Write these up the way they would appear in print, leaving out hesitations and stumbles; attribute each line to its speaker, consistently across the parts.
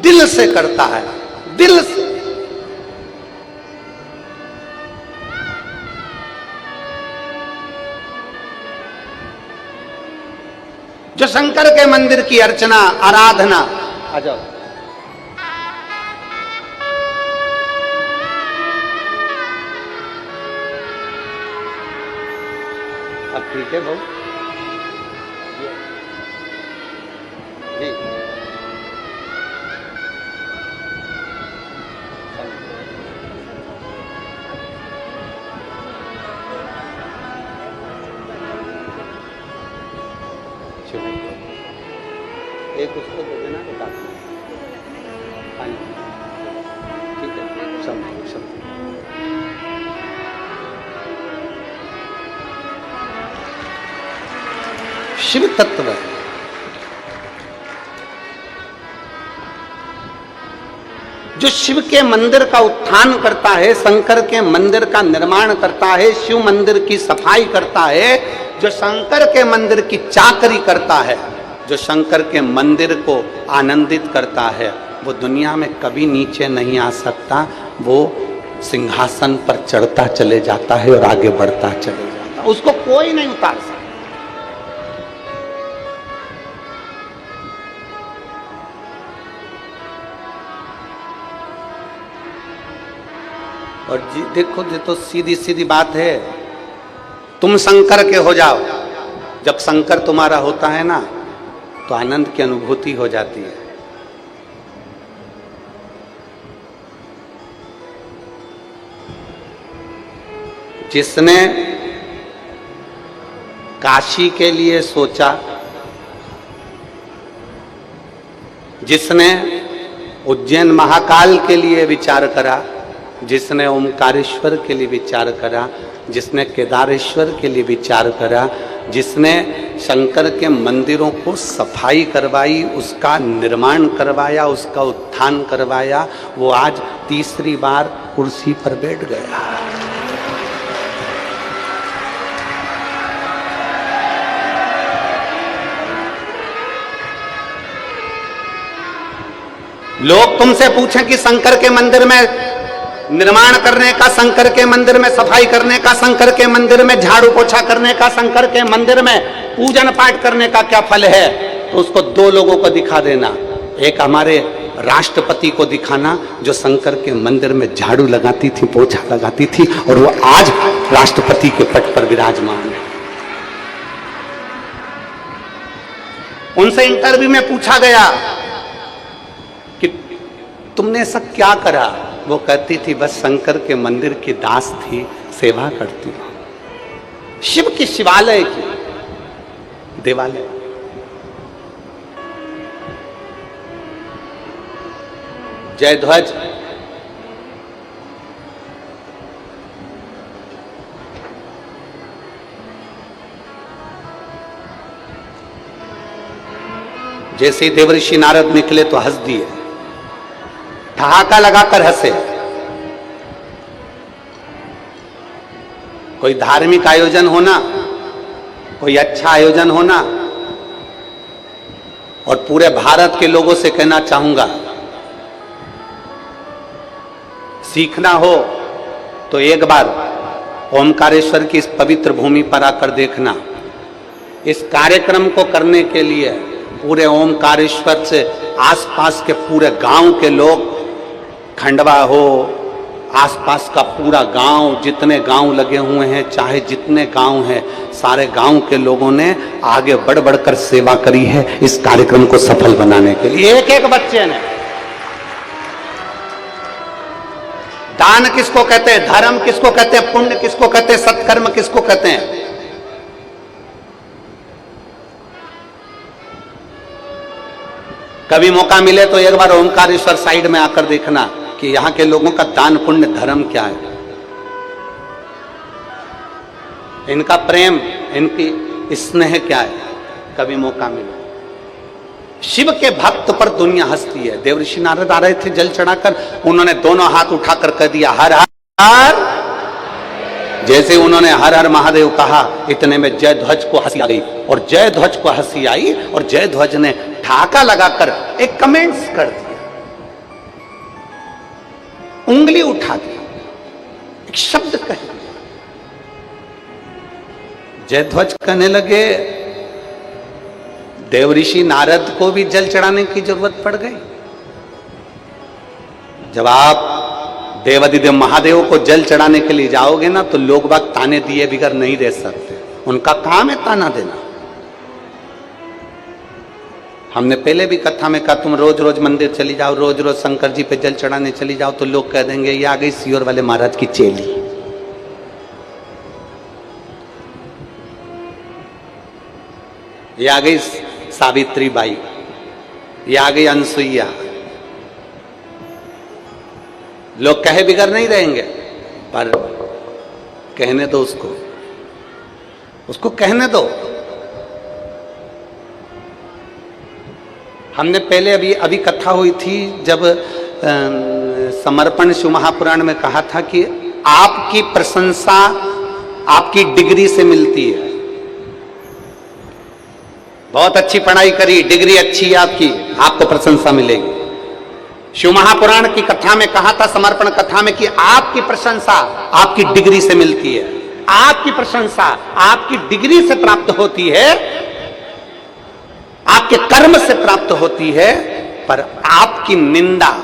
Speaker 1: दिल से करता है, दिल से। जो शंकर के मंदिर की अर्चना आराधना, आ जाओ, अब ठीक है भाऊ जी, एक उसको दे देना तो काफी। हाँ जी ठीक है, सब शिव तत्व है। जो शिव के मंदिर का उत्थान करता है, शंकर के मंदिर का निर्माण करता है, शिव मंदिर की सफाई करता है, जो शंकर के मंदिर की चाकरी करता है, जो शंकर के मंदिर को आनंदित करता है, वो दुनिया में कभी नीचे नहीं आ सकता। वो सिंहासन पर चढ़ता चले जाता है और आगे बढ़ता चले जाता है, उसको कोई नहीं उतार सकता। और जी देखो, ये तो सीधी सीधी बात है, तुम शंकर के हो जाओ। जब शंकर तुम्हारा होता है ना, तो आनंद की अनुभूति हो जाती है। जिसने काशी के लिए सोचा, जिसने उज्जैन महाकाल के लिए विचार करा, जिसने ओमकारेश्वर के लिए विचार करा, जिसने केदारेश्वर के लिए विचार करा, जिसने शंकर के मंदिरों को सफाई करवाई, उसका निर्माण करवाया, उसका उत्थान करवाया, वो आज तीसरी बार कुर्सी पर बैठ गया। लोग तुमसे पूछें कि शंकर के मंदिर में निर्माण करने का, शंकर के मंदिर में सफाई करने का, शंकर के मंदिर में झाड़ू पोछा करने का, शंकर के मंदिर में पूजन पाठ करने का क्या फल है, तो उसको दो लोगों को दिखा देना। एक हमारे राष्ट्रपति को दिखाना, जो शंकर के मंदिर में झाड़ू लगाती थी, पोछा लगाती थी, और वो आज राष्ट्रपति के पद पर विराजमान है। उनसे इंटरव्यू में पूछा गया कि तुमने ऐसा क्या करा, वो कहती थी बस शंकर के मंदिर की दास थी, सेवा करती हूं। शिव की शिवालय की देवालय, जय ध्वज, जैसे ही देवर्षि नारद निकले तो हंस दिए, ठहाका लगाकर हंसे। कोई धार्मिक आयोजन होना, कोई अच्छा आयोजन होना, और पूरे भारत के लोगों से कहना चाहूंगा, सीखना हो तो एक बार ओमकारेश्वर की इस पवित्र भूमि पर आकर देखना। इस कार्यक्रम को करने के लिए पूरे ओमकारेश्वर से आसपास के पूरे गांव के लोग, खंडवा हो, आसपास का पूरा गांव, जितने गांव लगे हुए हैं, चाहे जितने गांव हैं, सारे गांव के लोगों ने आगे बढ़ बढ़कर सेवा करी है इस कार्यक्रम को सफल बनाने के लिए। एक एक बच्चे ने। दान किसको कहते हैं, धर्म किसको कहते हैं, पुण्य किसको कहते हैं, सत्कर्म किसको कहते हैं? कभी मौका मिले तो एक बार ओमकारेश्वर साइड में आकर देखना कि यहां के लोगों का दान पुण्य धर्म क्या है, इनका प्रेम, इनकी स्नेह क्या है। कभी मौका मिले। शिव के भक्त पर दुनिया हंसती है। देवर्षि नारद आ रहे थे जल चढ़ाकर, उन्होंने दोनों हाथ उठाकर कह दिया हर हर। जैसे उन्होंने हर हर महादेव कहा, इतने में जय ध्वज को हंसी आ गई, और जय ध्वज को हंसी आई, और जय ध्वज ने ठहाका लगाकर एक कमेंट्स कर दिया। उंगली उठा दी, एक शब्द कहे। जयध्वज कहने लगे देवऋषि नारद को भी जल चढ़ाने की जरूरत पड़ गई। जब आप देवादिदेव महादेव को जल चढ़ाने के लिए जाओगे ना तो लोग बाग ताने दिए बिगर नहीं रह सकते, उनका काम है ताना देना। हमने पहले भी कथा में कहा तुम रोज रोज मंदिर चली जाओ, रोज रोज शंकर जी पे जल चढ़ाने चली जाओ तो लोग कह देंगे ये आ गई सीहोर वाले महाराज की चेली, ये आ गई सावित्री बाई, ये आ गई अनसुईया। लोग कहे बिगर नहीं रहेंगे, पर कहने दो उसको कहने दो। हमने पहले अभी कथा हुई थी जब समर्पण शिव महापुराण में कहा था कि आपकी प्रशंसा आपकी डिग्री से मिलती है। बहुत अच्छी पढ़ाई करी, डिग्री अच्छी है आपकी, आपको प्रशंसा मिलेगी। शिव महापुराण की कथा में कहा था, समर्पण कथा में, कि आपकी प्रशंसा आपकी डिग्री से मिलती है। आपकी प्रशंसा आपकी डिग्री से प्राप्त होती है, आपके कर्म से प्राप्त होती है, पर आपकी निंदा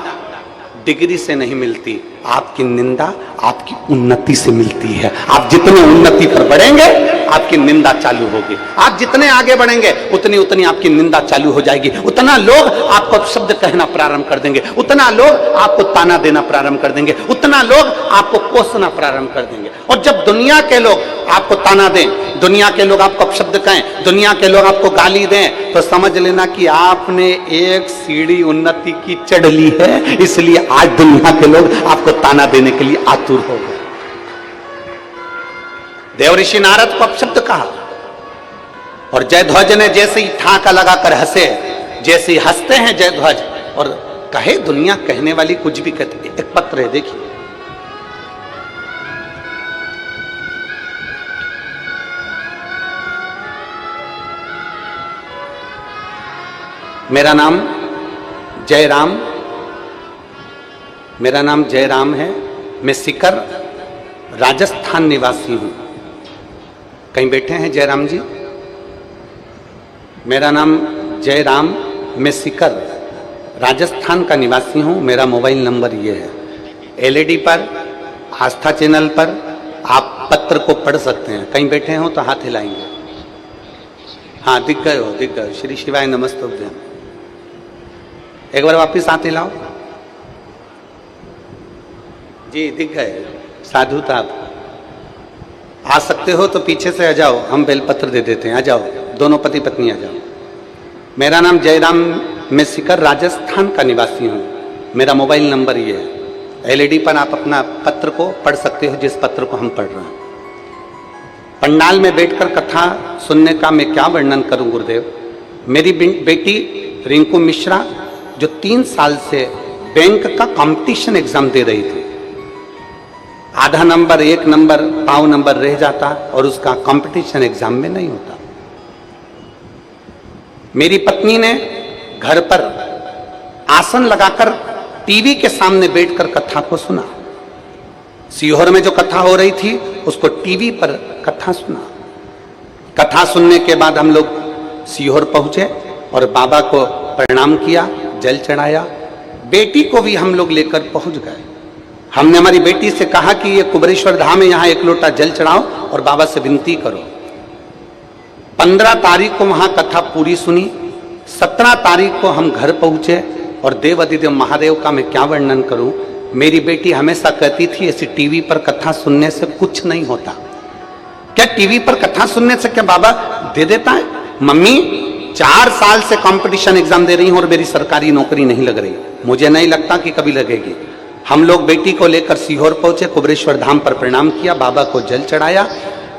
Speaker 1: डिग्री से नहीं मिलती। आपकी निंदा आपकी उन्नति से मिलती है। आप जितने उन्नति पर बढ़ेंगे आपकी निंदा चालू होगी, आप जितने आगे बढ़ेंगे उतनी उतनी आपकी निंदा चालू हो जाएगी, उतना लोग आपको शब्द कहना प्रारंभ कर देंगे, उतना लोग आपको ताना देना प्रारंभ कर देंगे, उतना लोग आपको कोसना प्रारंभ कर देंगे। और जब दुनिया के लोग आपको ताना दें, दुनिया के लोग आपको शब्द कहें, दुनिया के लोग आपको गाली दें, तो समझ लेना कि आपने एक सीढ़ी उन्नति की चढ़ ली है, इसलिए आज दुनिया के लोग आपको ताना देने के लिए आतुर हो गए। देवऋषि नारद को अपशब्द कहा, और जयध्वज ने जैसे ही ठाका लगाकर हंसे, जैसे ही हंसते हैं जयध्वज और कहे दुनिया कहने वाली कुछ भी कहती। एक पत्र है, देखिए, मेरा नाम जयराम है, मैं सीकर राजस्थान निवासी हूं। कहीं बैठे हैं जयराम जी? मेरा नाम जयराम, मैं सीकर राजस्थान का निवासी हूं। मेरा मोबाइल नंबर ये है। एलईडी पर, आस्था चैनल पर आप पत्र को पढ़ सकते हैं। कहीं बैठे हो तो हाथ हिलाएंगे। हाँ, दिख गए हो। श्री शिवाय नमस्तुभ्यम। एक बार वापिस हाथ हिलाओ जी, दिख गए। साधुता आप आ सकते हो तो पीछे से आ जाओ, हम बेलपत्र दे देते हैं। आ जाओ, दोनों पति पत्नी आ जाओ। मेरा नाम जयराम, मैं सीकर राजस्थान का निवासी हूँ। मेरा मोबाइल नंबर ये है। एलईडी पर आप अपना पत्र को पढ़ सकते हो, जिस पत्र को हम पढ़ रहे हैं। पंडाल में बैठकर कथा सुनने का मैं क्या वर्णन करूं गुरुदेव। मेरी बेटी रिंकू मिश्रा जो 3 साल से बैंक का कंपटीशन एग्जाम दे रही थी, आधा नंबर, 1 नंबर, पाव नंबर रह जाता और उसका कंपटीशन एग्जाम में नहीं होता। मेरी पत्नी ने घर पर आसन लगाकर टीवी के सामने बैठकर कथा को सुना। सीहोर में जो कथा हो रही थी उसको टीवी पर कथा सुना। कथा सुनने के बाद हम लोग सीहोर पहुंचे और बाबा को प्रणाम किया, जल चढ़ाया। बेटी को भी हम लोग लेकर पहुंच गए। हमने हमारी बेटी से कहा कि ये कुबरेश्वर धाम है, यहाँ 1 लोटा जल चढ़ाओ और बाबा से विनती करो। 15 तारीख को वहां कथा पूरी सुनी। 17 तारीख को हम घर पहुंचे और देवादिदेव महादेव का मैं क्या वर्णन करूं। मेरी बेटी हमेशा कहती थी ऐसी टीवी पर कथा सुनने से कुछ नहीं होता। क्या टीवी पर कथा सुनने से क्या बाबा दे देता है? मम्मी 4 साल से कंपटीशन एग्जाम दे रही हूं और मेरी सरकारी नौकरी नहीं लग रही, मुझे नहीं लगता कि कभी लगेगी। हम लोग बेटी को लेकर सीहोर पहुंचे, कुबरेश्वर धाम पर प्रणाम किया, बाबा को जल चढ़ाया।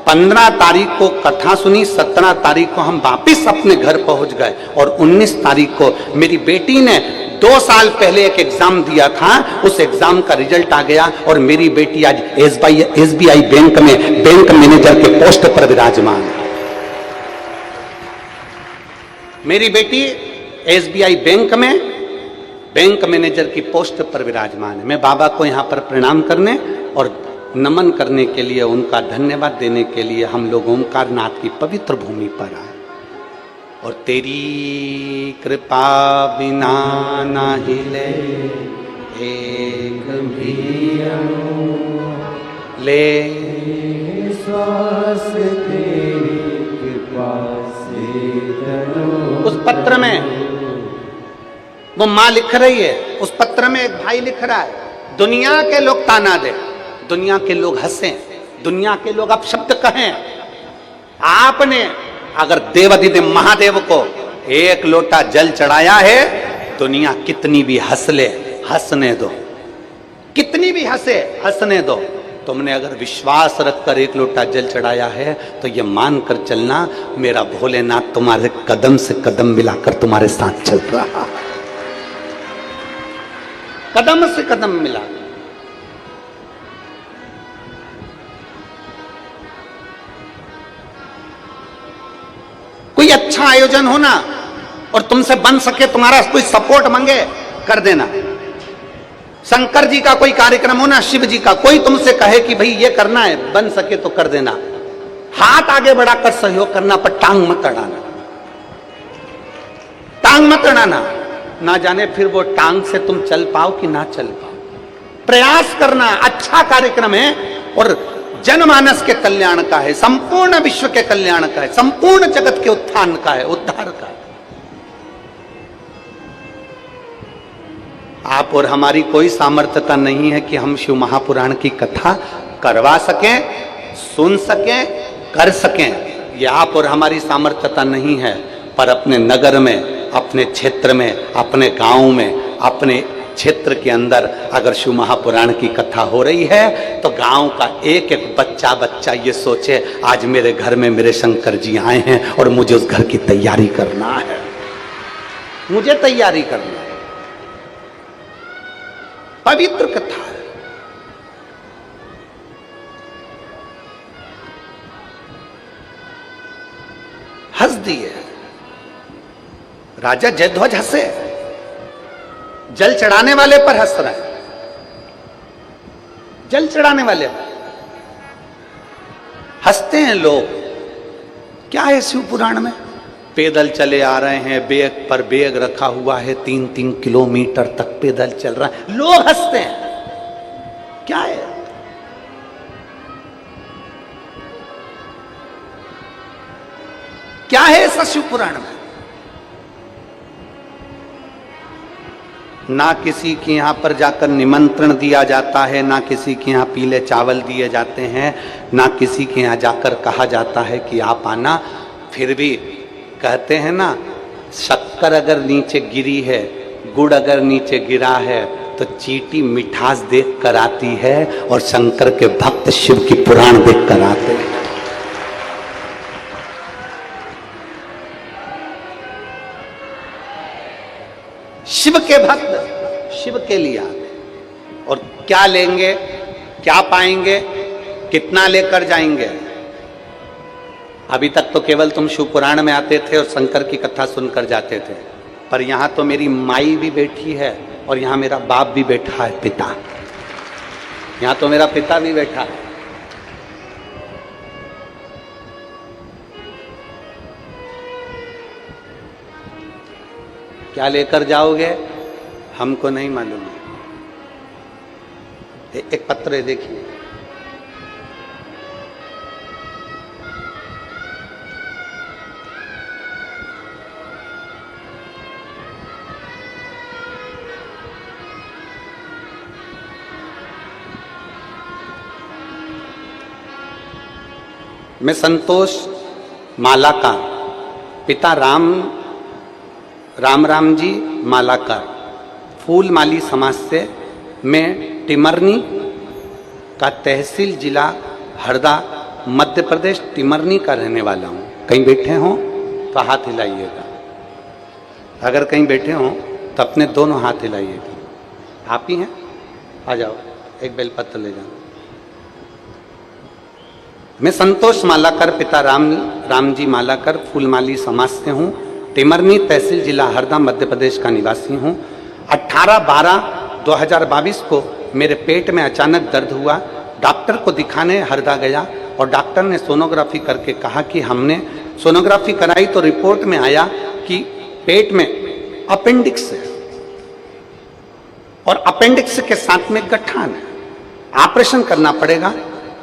Speaker 1: 15 तारीख को कथा सुनी, 17 तारीख को हम वापिस अपने घर पहुंच गए और 19 तारीख को मेरी बेटी ने 2 साल पहले एक एग्जाम दिया था, उस एग्जाम का रिजल्ट आ गया और मेरी बेटी आज एसबीआई बैंक में बैंक मैनेजर के पोस्ट पर विराजमान है। मेरी बेटी एसबीआई बैंक में बैंक मैनेजर की पोस्ट पर विराजमान है। मैं बाबा को यहाँ पर प्रणाम करने और नमन करने के लिए, उनका धन्यवाद देने के लिए हम लोग ओमकार नाथ की पवित्र भूमि पर आए। और तेरी कृपा बिना ना हिले एक भी ले
Speaker 2: श्वास तेरी कृपा से तनो।
Speaker 1: उस पत्र में वो माँ लिख रही है, उस पत्र में एक भाई लिख रहा है, दुनिया के लोग ताना दे, दुनिया के लोग हंसें, दुनिया के लोग अपशब्द कहें, आपने अगर देवाधिदेव महादेव को एक लोटा जल चढ़ाया है, दुनिया कितनी भी हंस ले, हंसने दो, कितनी भी हंसे, हंसने दो। तुमने अगर विश्वास रखकर एक लोटा जल चढ़ाया है तो ये मान कर चलना, मेरा भोलेनाथ तुम्हारे कदम से कदम मिलाकर तुम्हारे साथ चल रहा है, कदम से कदम मिला। कोई अच्छा आयोजन हो ना और तुमसे बन सके, तुम्हारा कोई सपोर्ट मांगे, कर देना। शंकर जी का कोई कार्यक्रम हो ना, शिव जी का, कोई तुमसे कहे कि भाई ये करना है, बन सके तो कर देना। हाथ आगे बढ़ाकर सहयोग करना, पर टांग मत अड़ाना, टांग मत अड़ाना। ना जाने फिर वो टांग से तुम चल पाओ कि ना चल पाओ। प्रयास करना, अच्छा कार्यक्रम है और जनमानस के कल्याण का है, संपूर्ण विश्व के कल्याण का है, संपूर्ण जगत के उत्थान का है, उद्धार का है। आप और हमारी कोई सामर्थ्यता नहीं है कि हम शिव महापुराण की कथा करवा सकें, सुन सकें, कर सकें। ये आप और हमारी सामर्थ्यता नहीं है। पर अपने नगर में, अपने क्षेत्र में, अपने गांव में, अपने क्षेत्र के अंदर अगर शिव महापुराण की कथा हो रही है तो गांव का एक एक बच्चा ये सोचे, आज मेरे घर में मेरे शंकर जी आए हैं और मुझे उस घर की तैयारी करना है, मुझे तैयारी करना है। पवित्र कथा है। हंस दिए राजा जयध्वज, हंसे, जल चढ़ाने वाले पर हंस रहे हैं, जल चढ़ाने वाले हंसते हैं लोग। क्या है शिव पुराण में? पैदल चले आ रहे हैं, बैग पर बैग रखा हुआ है, 3-3 किलोमीटर तक पैदल चल रहा है, लोग हंसते हैं। क्या है? क्या है ऐसा शिव पुराण में? ना किसी के यहां पर जाकर निमंत्रण दिया जाता है, ना किसी के यहां पीले चावल दिए जाते हैं, ना किसी के यहां जाकर कहा जाता है कि आप आना। फिर भी कहते हैं ना, शक्कर अगर नीचे गिरी है, गुड़ अगर नीचे गिरा है तो चींटी मिठास देख कर आती है, और शंकर के भक्त शिव की पुराण देख कर आते हैं। शिव के भक्त शिव के लिए आते, और क्या लेंगे, क्या पाएंगे, कितना लेकर जाएंगे? अभी तक तो केवल तुम शिव पुराण में आते थे और शंकर की कथा सुनकर जाते थे, पर यहां तो मेरी माई भी बैठी है और यहां मेरा बाप भी बैठा है, पिता, यहां तो मेरा पिता भी बैठा है। क्या लेकर जाओगे हमको नहीं मालूम है। एक पत्र है, देखिए, मैं संतोष मालाकार, पिता राम जी मालाकार, फूल माली समाज से, मैं टिमरनी का तहसील जिला हरदा मध्य प्रदेश टिमरनी का रहने वाला हूँ। कहीं बैठे हों तो हाथ हिलाइएगा, अगर कहीं बैठे हों तो अपने दोनों हाथ हिलाइएगा। आप ही हैं? आ जाओ, एक बेलपत्र ले जाओ। मैं संतोष मालाकर, पिता राम जी मालाकर, फूलमाली समाज से हूँ, टिमरनी तहसील जिला हरदा मध्य प्रदेश का निवासी हूँ। 18 18/12/2022 को मेरे पेट में अचानक दर्द हुआ। डॉक्टर को दिखाने हरदा गया और डॉक्टर ने सोनोग्राफी करके कहा कि हमने सोनोग्राफी कराई तो रिपोर्ट में आया कि पेट में अपेंडिक्स है और अपेंडिक्स के साथ में गठान है, ऑपरेशन करना पड़ेगा।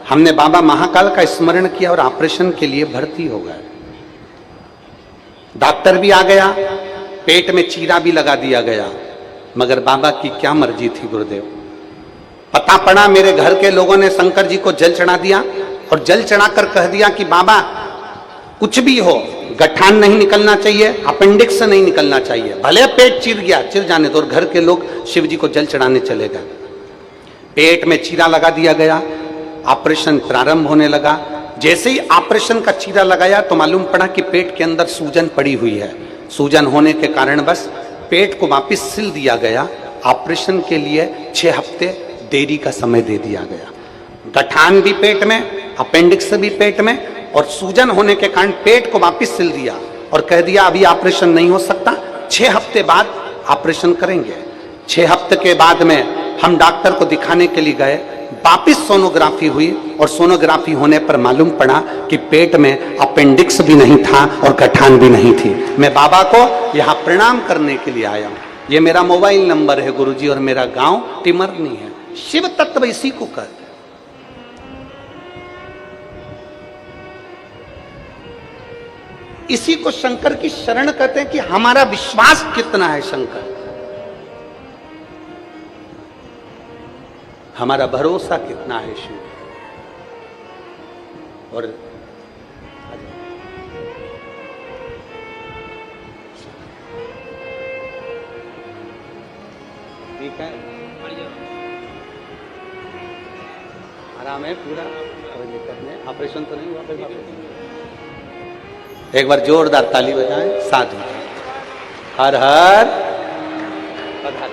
Speaker 1: हमने बाबा महाकाल का स्मरण किया और ऑपरेशन के लिए भर्ती हो गए। डॉक्टर भी आ गया, पेट में चीरा भी लगा दिया गया, मगर बाबा की क्या मर्जी थी गुरुदेव। पता पड़ा मेरे घर के लोगों ने शंकर जी को जल चढ़ा दिया और जल चढ़ाकर कह दिया कि बाबा कुछ भी हो, गठान नहीं निकलना चाहिए, अपेंडिक्स नहीं निकलना चाहिए, भले पेट चिर गया चिर जाने दो। और घर के लोग शिव जी को जल चढ़ाने चले गए। पेट में चीरा लगा दिया गया, ऑपरेशन प्रारंभ होने लगा। जैसे ही ऑपरेशन का चीरा लगाया तो मालूम पड़ा कि पेट के अंदर सूजन पड़ी हुई है। सूजन होने के कारण बस पेट को वापस सिल दिया गया। ऑपरेशन के लिए 6 हफ्ते देरी का समय दे दिया गया। गठान भी पेट में, अपेंडिक्स भी पेट में और सूजन होने के कारण पेट को वापस सिल दिया और कह दिया अभी ऑपरेशन नहीं हो सकता, 6 हफ्ते बाद ऑपरेशन करेंगे। 6 हफ्ते के बाद में हम डॉक्टर को दिखाने के लिए गए, वापिस सोनोग्राफी हुई और सोनोग्राफी होने पर मालूम पड़ा कि पेट में अपेंडिक्स भी नहीं था और गठान भी नहीं थी। मैं बाबा को यहाँ प्रणाम करने के लिए आया हूँ। ये मेरा मोबाइल नंबर है गुरुजी और मेरा गांव टिमरनी है। शिव तत्व इसी को कहते हैं। इसी को शंकर की शरण कहते हैं कि हमारा विश्वास कितना है शंकर, हमारा भरोसा कितना है शिव। और ठीक है, आराम है पूरा, कोई दिक्कत नहीं। ऑपरेशन तो नहीं हुआ? एक बार जोरदार ताली बजाएं। साधु हर हर पधार।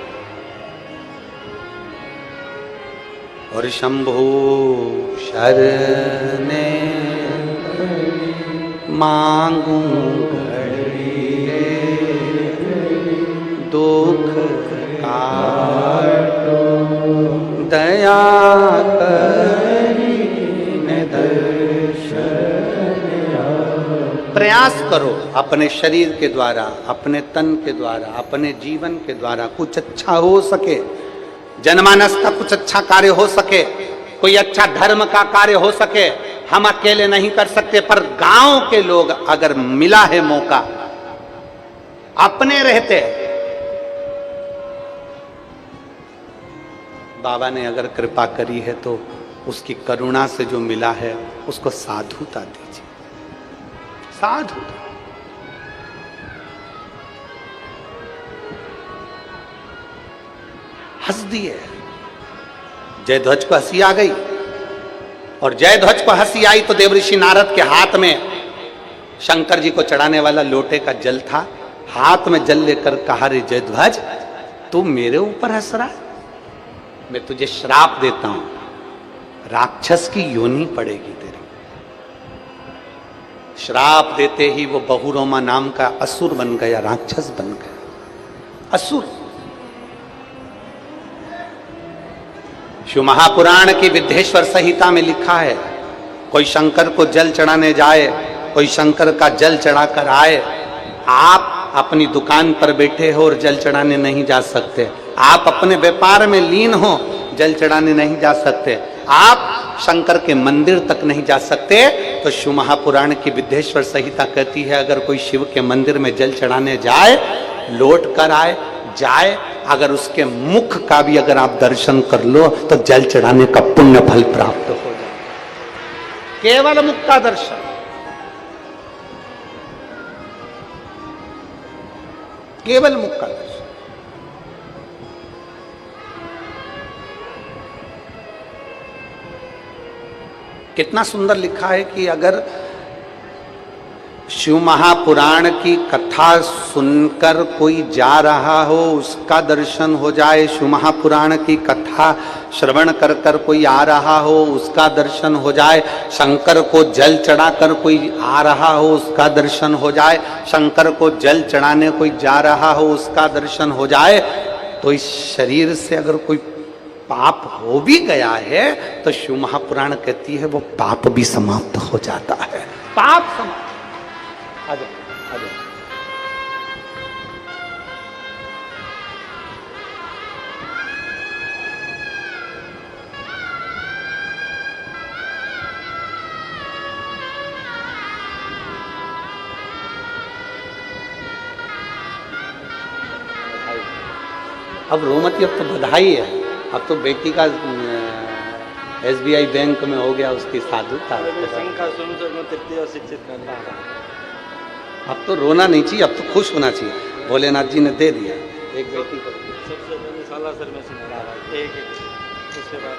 Speaker 1: और शंभु शरणे मांगू घड़िए दुख काटो दया करीने दर्शन। प्रयास करो अपने शरीर के द्वारा, अपने तन के द्वारा, अपने जीवन के द्वारा कुछ अच्छा हो सके, जनमानस का कुछ अच्छा कार्य हो सके, कोई अच्छा धर्म का कार्य हो सके। हम अकेले नहीं कर सकते, पर गांव के लोग अगर मिला है मौका, अपने रहते बाबा ने अगर कृपा करी है तो उसकी करुणा से जो मिला है उसको साधुता दीजिए, साधुता। हंस दिए। जयध्वज को हंसी आ गई और जयध्वज को हंसी आई तो देवऋषि नारद के हाथ में शंकर जी को चढ़ाने वाला लोटे का जल था। हाथ में जल लेकर कहा, रे जयध्वज तू मेरे ऊपर हंस रहा है, मैं तुझे श्राप देता हूं, राक्षस की योनि पड़ेगी तेरी। श्राप देते ही वो बहुरोमा नाम का असुर बन गया, राक्षस बन गया, असुर। शिव महापुराण की विद्धेश्वर संहिता में लिखा है, कोई शंकर को जल चढ़ाने जाए, कोई शंकर का जल चढ़ाकर आए, आप अपनी दुकान पर बैठे हो और जल चढ़ाने नहीं जा सकते, आप अपने व्यापार में लीन हो, जल चढ़ाने नहीं जा सकते, आप शंकर के मंदिर तक नहीं जा सकते। तो शिव महापुराण की विद्धेश्वर संहिता कहती है, अगर कोई शिव के मंदिर में जल चढ़ाने जाए, लौट कर आए, जाए, अगर उसके मुख का भी अगर आप दर्शन कर लो तो जल चढ़ाने का पुण्य फल प्राप्त हो जाए। केवल मुख का दर्शन, केवल मुख का दर्शन। कितना सुंदर लिखा है कि अगर शिव महापुराण की कथा सुनकर कोई जा रहा हो, उसका दर्शन हो जाए, शिव महापुराण की कथा श्रवण कर कर कोई आ रहा हो, उसका दर्शन हो जाए, शंकर को जल चढ़ाकर कोई आ रहा हो, उसका दर्शन हो जाए, शंकर को जल चढ़ाने कोई जा रहा हो, उसका दर्शन हो जाए, तो इस शरीर से अगर कोई पाप हो भी गया है तो शिव महापुराण कहती है वो पाप भी समाप्त हो जाता है। पाप समाप्त। आ जाओ, आ जाओ। अब रोमती, अब तो बधाई है, अब तो बेटी का SBI बैंक में हो गया उसकी साधुता। अब तो रोना नहीं चाहिए, अब तो खुश होना चाहिए। भोलेनाथ जी ने दे दिया एक बेटी को।
Speaker 3: सबसे पहले साला सर में सुना रहा है एक उसके बाद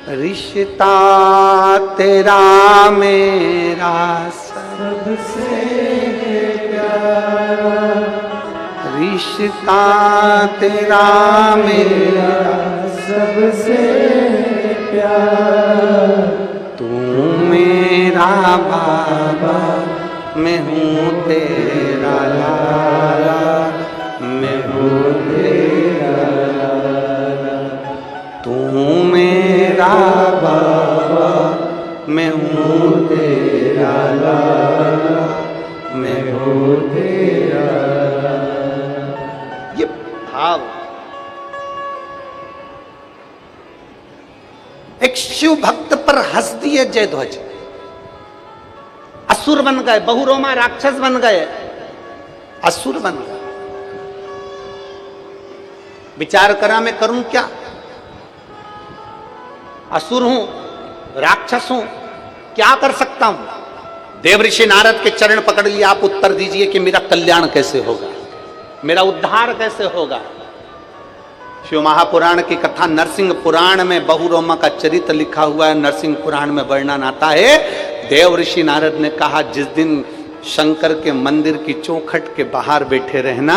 Speaker 1: रिश्ता तेरा मेरा सबसे प्यारा, रिश्ता तेरा मेरा
Speaker 2: सबसे प्यारा,
Speaker 1: तू मेरा बाबा मैं हूँ तेरा लाला, मैं हूँ तेरा लाला, तू मेरा बाबा मैं हूँ तेरा लाला, मैं हूँ तेरा लाला। ये भाव एक शिव भक्त पर हंस दिए जयध्वज, असुर बन गए, बहुरोमा राक्षस बन गए, असुर बन गए। विचार करा मैं करूं क्या? असुर हूं, राक्षस हूं, क्या कर सकता हूं? देव ऋषि नारद के चरण पकड़ लिए, आप उत्तर दीजिए कि मेरा कल्याण कैसे होगा, मेरा उद्धार कैसे होगा। शिव महापुराण की कथा नरसिंह पुराण में बहुरोमा का चरित्र लिखा हुआ है। नरसिंह पुराण में वर्णन आता है, देव ऋषि नारद ने कहा जिस दिन शंकर के मंदिर की चौखट के बाहर बैठे रहना,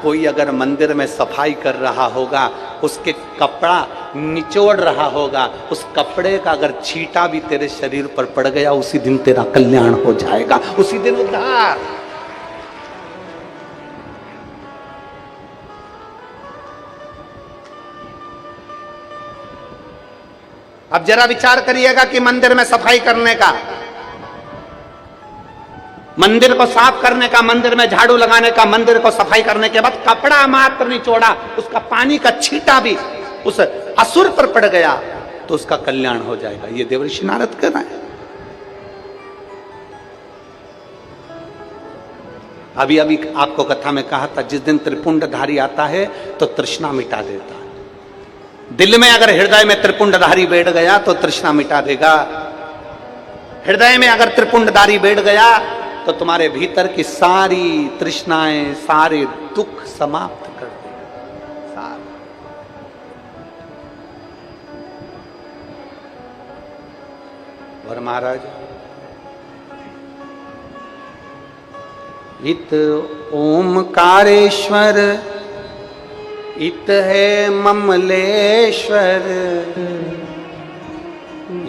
Speaker 1: कोई अगर मंदिर में सफाई कर रहा होगा, उसके कपड़ा निचोड़ रहा होगा, उस कपड़े का अगर छींटा भी तेरे शरीर पर पड़ गया, उसी दिन तेरा कल्याण हो जाएगा, उसी दिन उद्धार। अब जरा विचार करिएगा कि मंदिर में सफाई करने का, मंदिर को साफ करने का, मंदिर में झाड़ू लगाने का, मंदिर को सफाई करने के बाद कपड़ा मात्र नहीं छोड़ा, उसका पानी का छींटा भी उस असुर पर पड़ गया तो उसका कल्याण हो जाएगा। ये देवर्षि नारद कह रहे हैं। अभी अभी आपको कथा में कहा था, जिस दिन त्रिपुंडधारी आता है तो तृष्णा मिटा देता है। दिल में अगर हृदय में त्रिपुंडधारी बैठ गया तो तृष्णा मिटा देगा। हृदय में अगर त्रिपुंडधारी बैठ गया तो तुम्हारे भीतर की सारी तृष्णाएं, सारे दुख समाप्त कर देगा। सारे और महाराज, इत ओमकारेश्वर, इत है ममलेश्वर,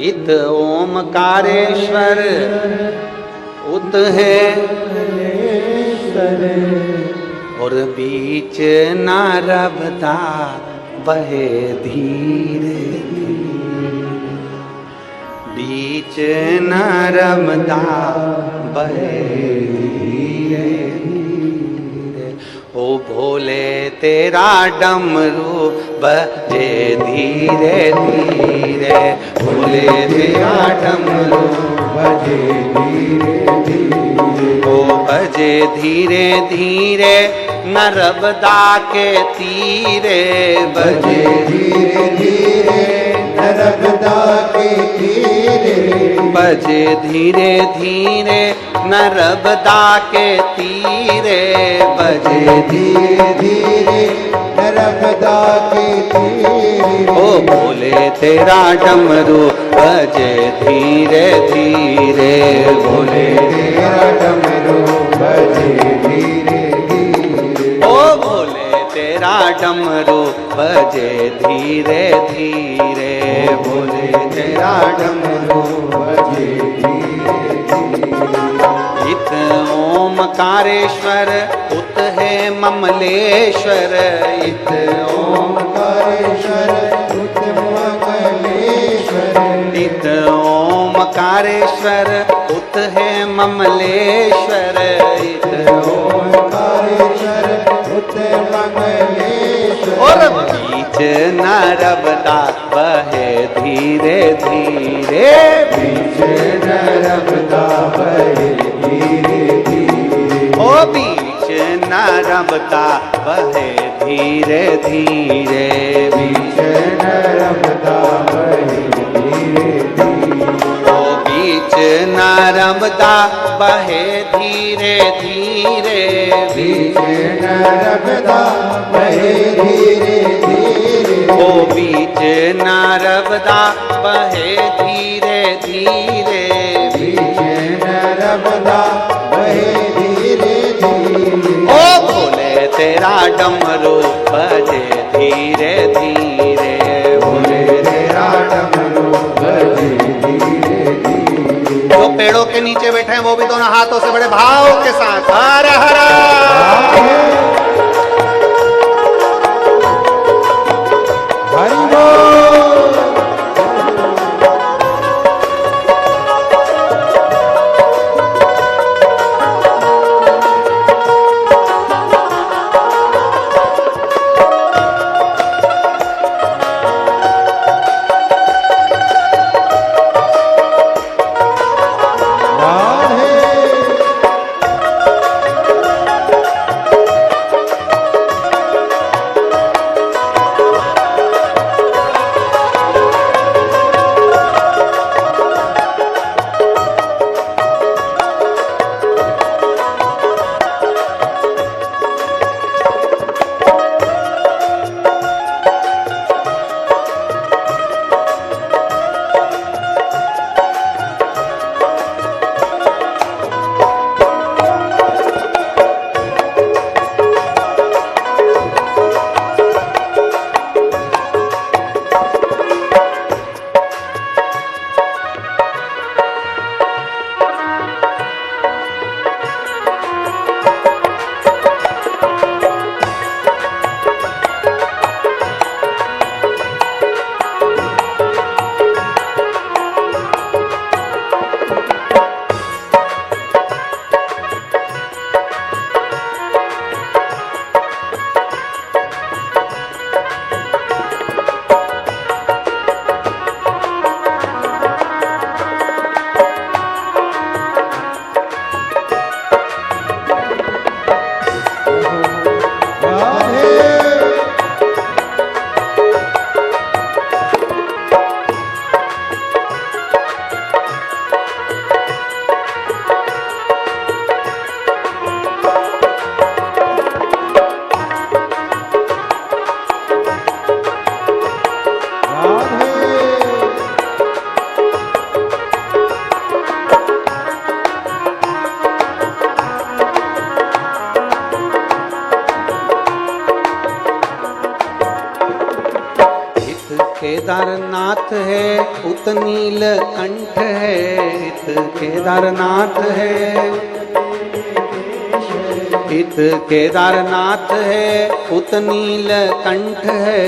Speaker 1: इत ओमकारेश्वर, उत है और बीच नारबदा बहे धीरे धीरे, बीच नारबदा बहे धीरे धीरे। ओ भोले तेरा डमरू बजे धीरे धीरे, भोले तेरा डमरू बजे धीरे धीरे, ओ बजे धीरे धीरे नर्मदा के तीरे, बजे धीरे धीरे नर्मदा के तीरे, बजे धीरे धीरे नर्मदा के तीरे, बजे धीरे धीरे नर्मदा के तीरे। ओ भोले तेरा डमरू बजे धीरे धीरे, भोले तेरा डमरू बजे धीरे धीरे, ओ भोले तेरा डमरू बजे धीरे धीरे, भोले तेरा डमरू बजे धीरे धीरे। ओमकारेश्वर उत है ममलेश्वर, इत
Speaker 2: ओमकारेश्वर उत ममलेश्वर,
Speaker 1: इत ओमकारेश्वर उत है ममलेश्वर, इत
Speaker 2: ओमकारेश्वर उत ममलेश्वर।
Speaker 1: और बीच नर्मदा बहे धीरे धीरे,
Speaker 2: बीच नर्मदा बहे धीरे धीरे,
Speaker 1: ओ बीच नर्मदा बहे धीरे धीरे,
Speaker 2: बीच नर्मदा बहे धीरे धीरे,
Speaker 1: ओ बीच नर्मदा बहे धीरे धीरे,
Speaker 2: बीच नर्मदा बहे धीरे धीरे,
Speaker 1: ओ बीच नर्मदा बहे धीरे धीरे,
Speaker 2: बीच नर्मदा बहे धीरे धीरे।
Speaker 1: ओ भोले तेरा डमरू बजे धीरे धीरे,
Speaker 2: भोले तेरा डमरू बजे धीरे धीरे।
Speaker 1: जो पेड़ों के नीचे बैठे हैं वो भी दोनों हाथों से बड़े भाव के साथ हर हर।
Speaker 2: हरि बोल।
Speaker 1: केदारनाथ है उत नीलकंठ है, इत केदारनाथ है, इत केदारनाथ है उत नीलकंठ है,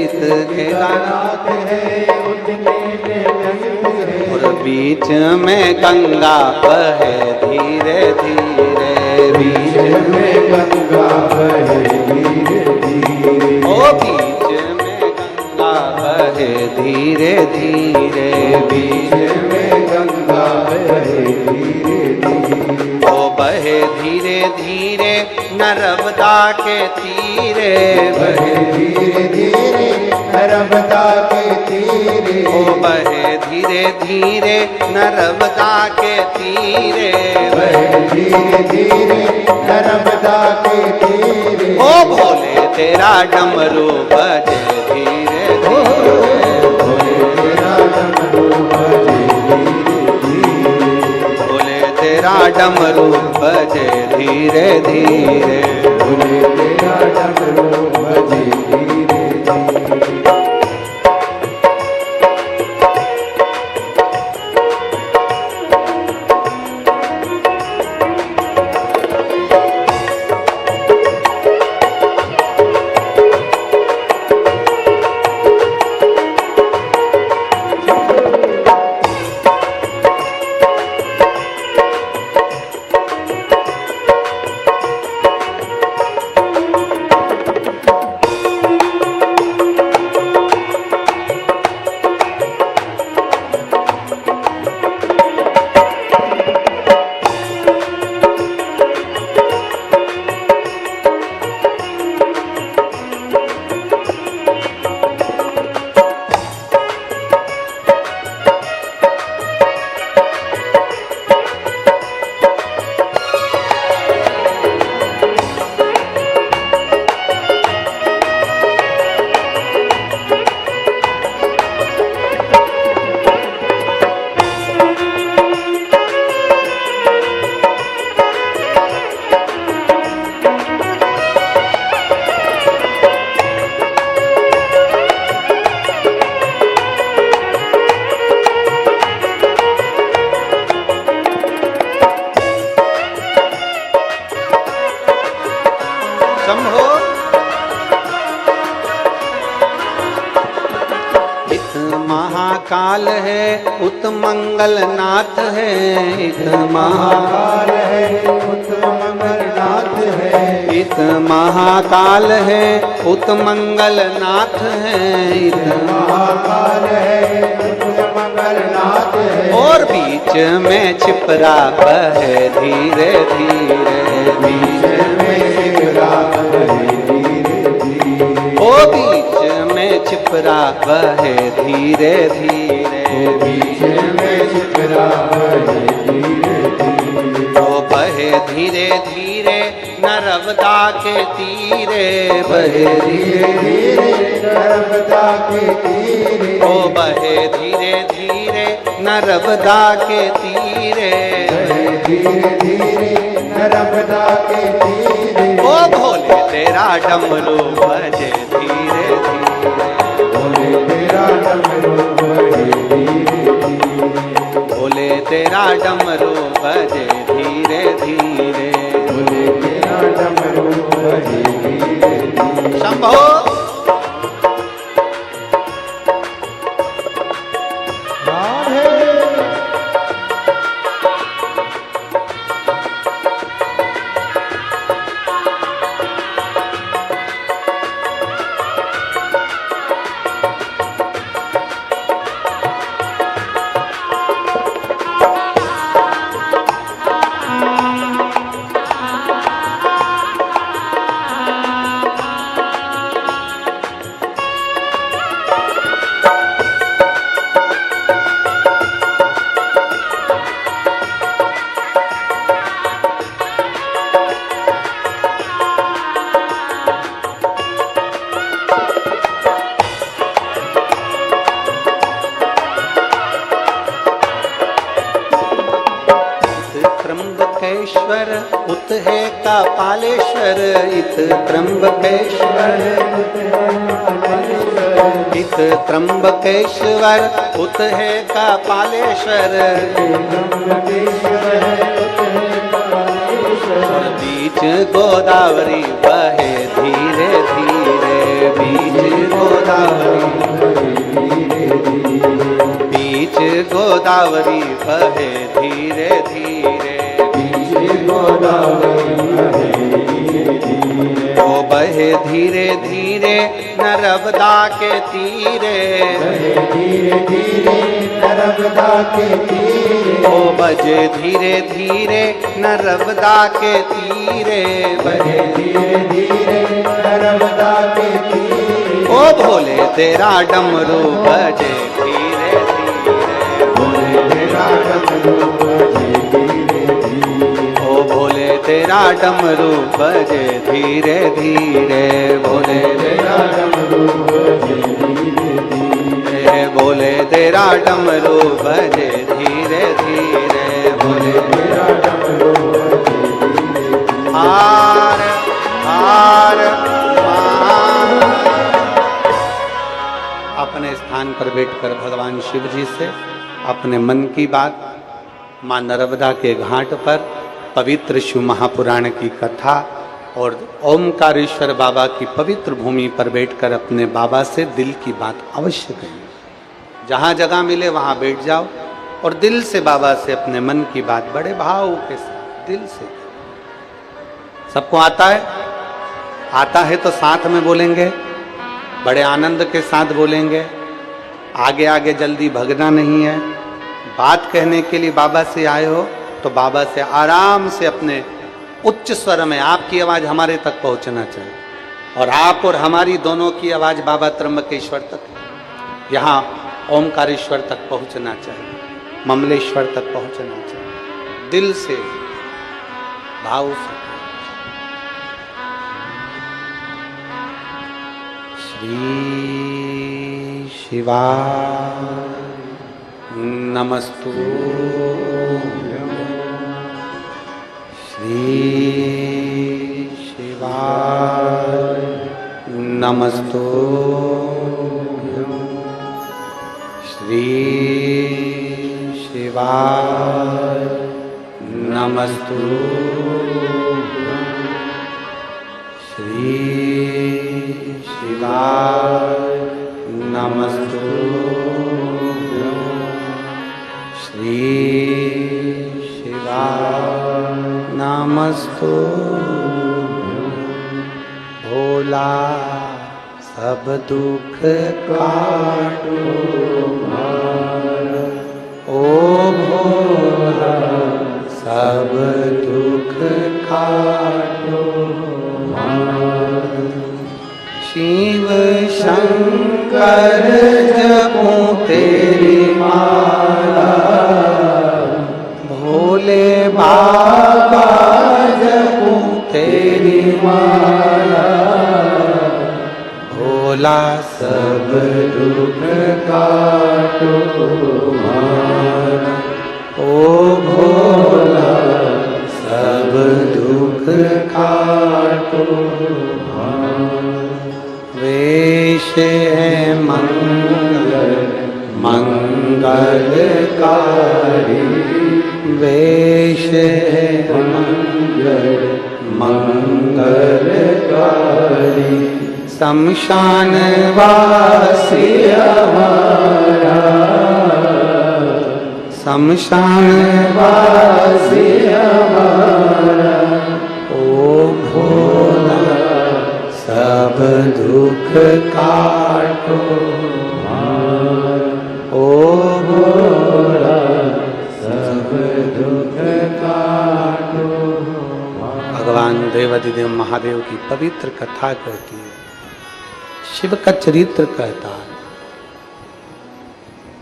Speaker 1: इत केदारनाथ है उत नीलकंठ है। और बीच में गंगा बहे धीरे धीरे, बीच में
Speaker 2: गंगा बहे धीरे धीरे,
Speaker 1: ओ बीच में गंगा बहे धीरे धीरे, बीच
Speaker 2: में गंगा बहे धीरे धीरे,
Speaker 1: ओ बहे धीरे धीरे नर्मदा के तीरे,
Speaker 2: बहे धीरे धीरे नर्मदा के तीरे,
Speaker 1: ओ बहे धीरे धीरे नर्मदा के तीरे,
Speaker 2: बहे धीरे धीरे नर्मदा के तीरे।
Speaker 1: ओ भोले तेरा डमरू बजे धीरे धीरे,
Speaker 2: भोले तेरा डमरू बजे धीरे धीरे,
Speaker 1: भोले तेरा डमरू बजे धीरे धीरे,
Speaker 2: भोले तेरा डमरू बजे धीरे धीरे।
Speaker 1: महाकाल है उत मंगल नाथ है, इत
Speaker 2: महाकाल है उत मंगल नाथ है,
Speaker 1: इत महाकाल है उत मंगल नाथ है, इत
Speaker 2: महाकाल है उत मंगल नाथ है।
Speaker 1: और बीच में छिपरा बहे धीरे धीरे, बीच में
Speaker 2: छिपरा बहे धीरे धीरे,
Speaker 1: ओ बीच में छिपरा बहे धीरे धीरे,
Speaker 2: बीच में छिपरा बहे धीरे धीरे,
Speaker 1: ओ बहे धीरे धीरे नर्मदा के तीरे, बहे
Speaker 2: धीरे धीरे नर्मदा के तीरे,
Speaker 1: ओ बहे धीरे धीरे नर्मदा के तीरे,
Speaker 2: धीरे धीरे नर्मदा के तीरे।
Speaker 1: ओ भोले तेरा डमरू बजे धीरे धीरे,
Speaker 2: भोले तेरा डमरू बजे धीरे धीरे,
Speaker 1: भोले तेरा डमरू बजे धीरे धीरे,
Speaker 2: भोले तेरा डमरू बजे धीरे धीरे।
Speaker 1: शंभो
Speaker 2: राधे
Speaker 1: त्र्यंबकेश्वर उत है कपालेश्वर, इत त्र्यंबकेश्वर, इत त्र्यंबकेश्वर उत है कपालेश्वर, और बीच गोदावरी बहे धीरे धीरे, बीच गोदावरी, बीच गोदावरी बहे धीरे धीरे, ओ बहे धीरे धीरे नर्मदा के तीरे,
Speaker 2: धीरे धीरे नर्मदा के तीरे,
Speaker 1: ओ बजे धीरे धीरे नर्मदा के तीरे,
Speaker 2: बहे धीरे धीरे नर्मदा के तीरे।
Speaker 1: ओ भोले तेरा डमरू बजे धीरे धीरे,
Speaker 2: भोले तेरा डमरू बजे धीरे धीरे,
Speaker 1: ओ भोले तेरा डमरू बजे धीरे धीरे, भोले
Speaker 2: तेरा डमरू बजे धीरे धीरे,
Speaker 1: भोले तेरा डमरू बजे धीरे धीरे, भोले
Speaker 2: तेरा डमरू बजे धीरे धीरे।
Speaker 1: हार हार हार। अपने स्थान पर बैठकर भगवान शिव जी से अपने मन की बात मां नर्मदा के घाट पर पवित्र शिव महापुराण की कथा और ओमकारेश्वर बाबा की पवित्र भूमि पर बैठकर अपने बाबा से दिल की बात अवश्य कहिए। जहाँ जगह मिले वहाँ बैठ जाओ और दिल से बाबा से अपने मन की बात बड़े भाव के साथ दिल से। सबको आता है? आता है तो साथ में बोलेंगे, बड़े आनंद के साथ बोलेंगे। आगे आगे जल्दी भगना नहीं है। बात कहने के लिए बाबा से आए हो तो बाबा से आराम से अपने उच्च स्वर में, आपकी आवाज हमारे तक पहुंचना चाहिए और आप और हमारी दोनों की आवाज बाबा त्र्यंबकेश्वर तक, यहाँ ओमकारेश्वर तक पहुंचना चाहिए, ममलेश्वर तक पहुंचना चाहिए। दिल से, भाव से। श्री शिवाय नमस्तु, श्री शिवाय नमस्तु, श्री शिवाय नमस्तु, श्री शिवाय नमस्तु। शिवाय नमस्तु भोला सब दुख काटो ओ भोला सब दुख काटो शिव शंकर जपूं तेरी माला भोले बाबा जपूं तेरी माला भोला सब दुख काटो ओ भोला सब दुख काटो वेश है मंगल मंगलकारी वेश है मंगल मंगलकारी शमशान वासी हमारा शमशान वासी हमारा ओ भोला सब दुख काटो ओ भोला सब दुख काटो। भगवान देवाधिदेव महादेव की पवित्र कथा कहती है, शिव का चरित्र कहता है।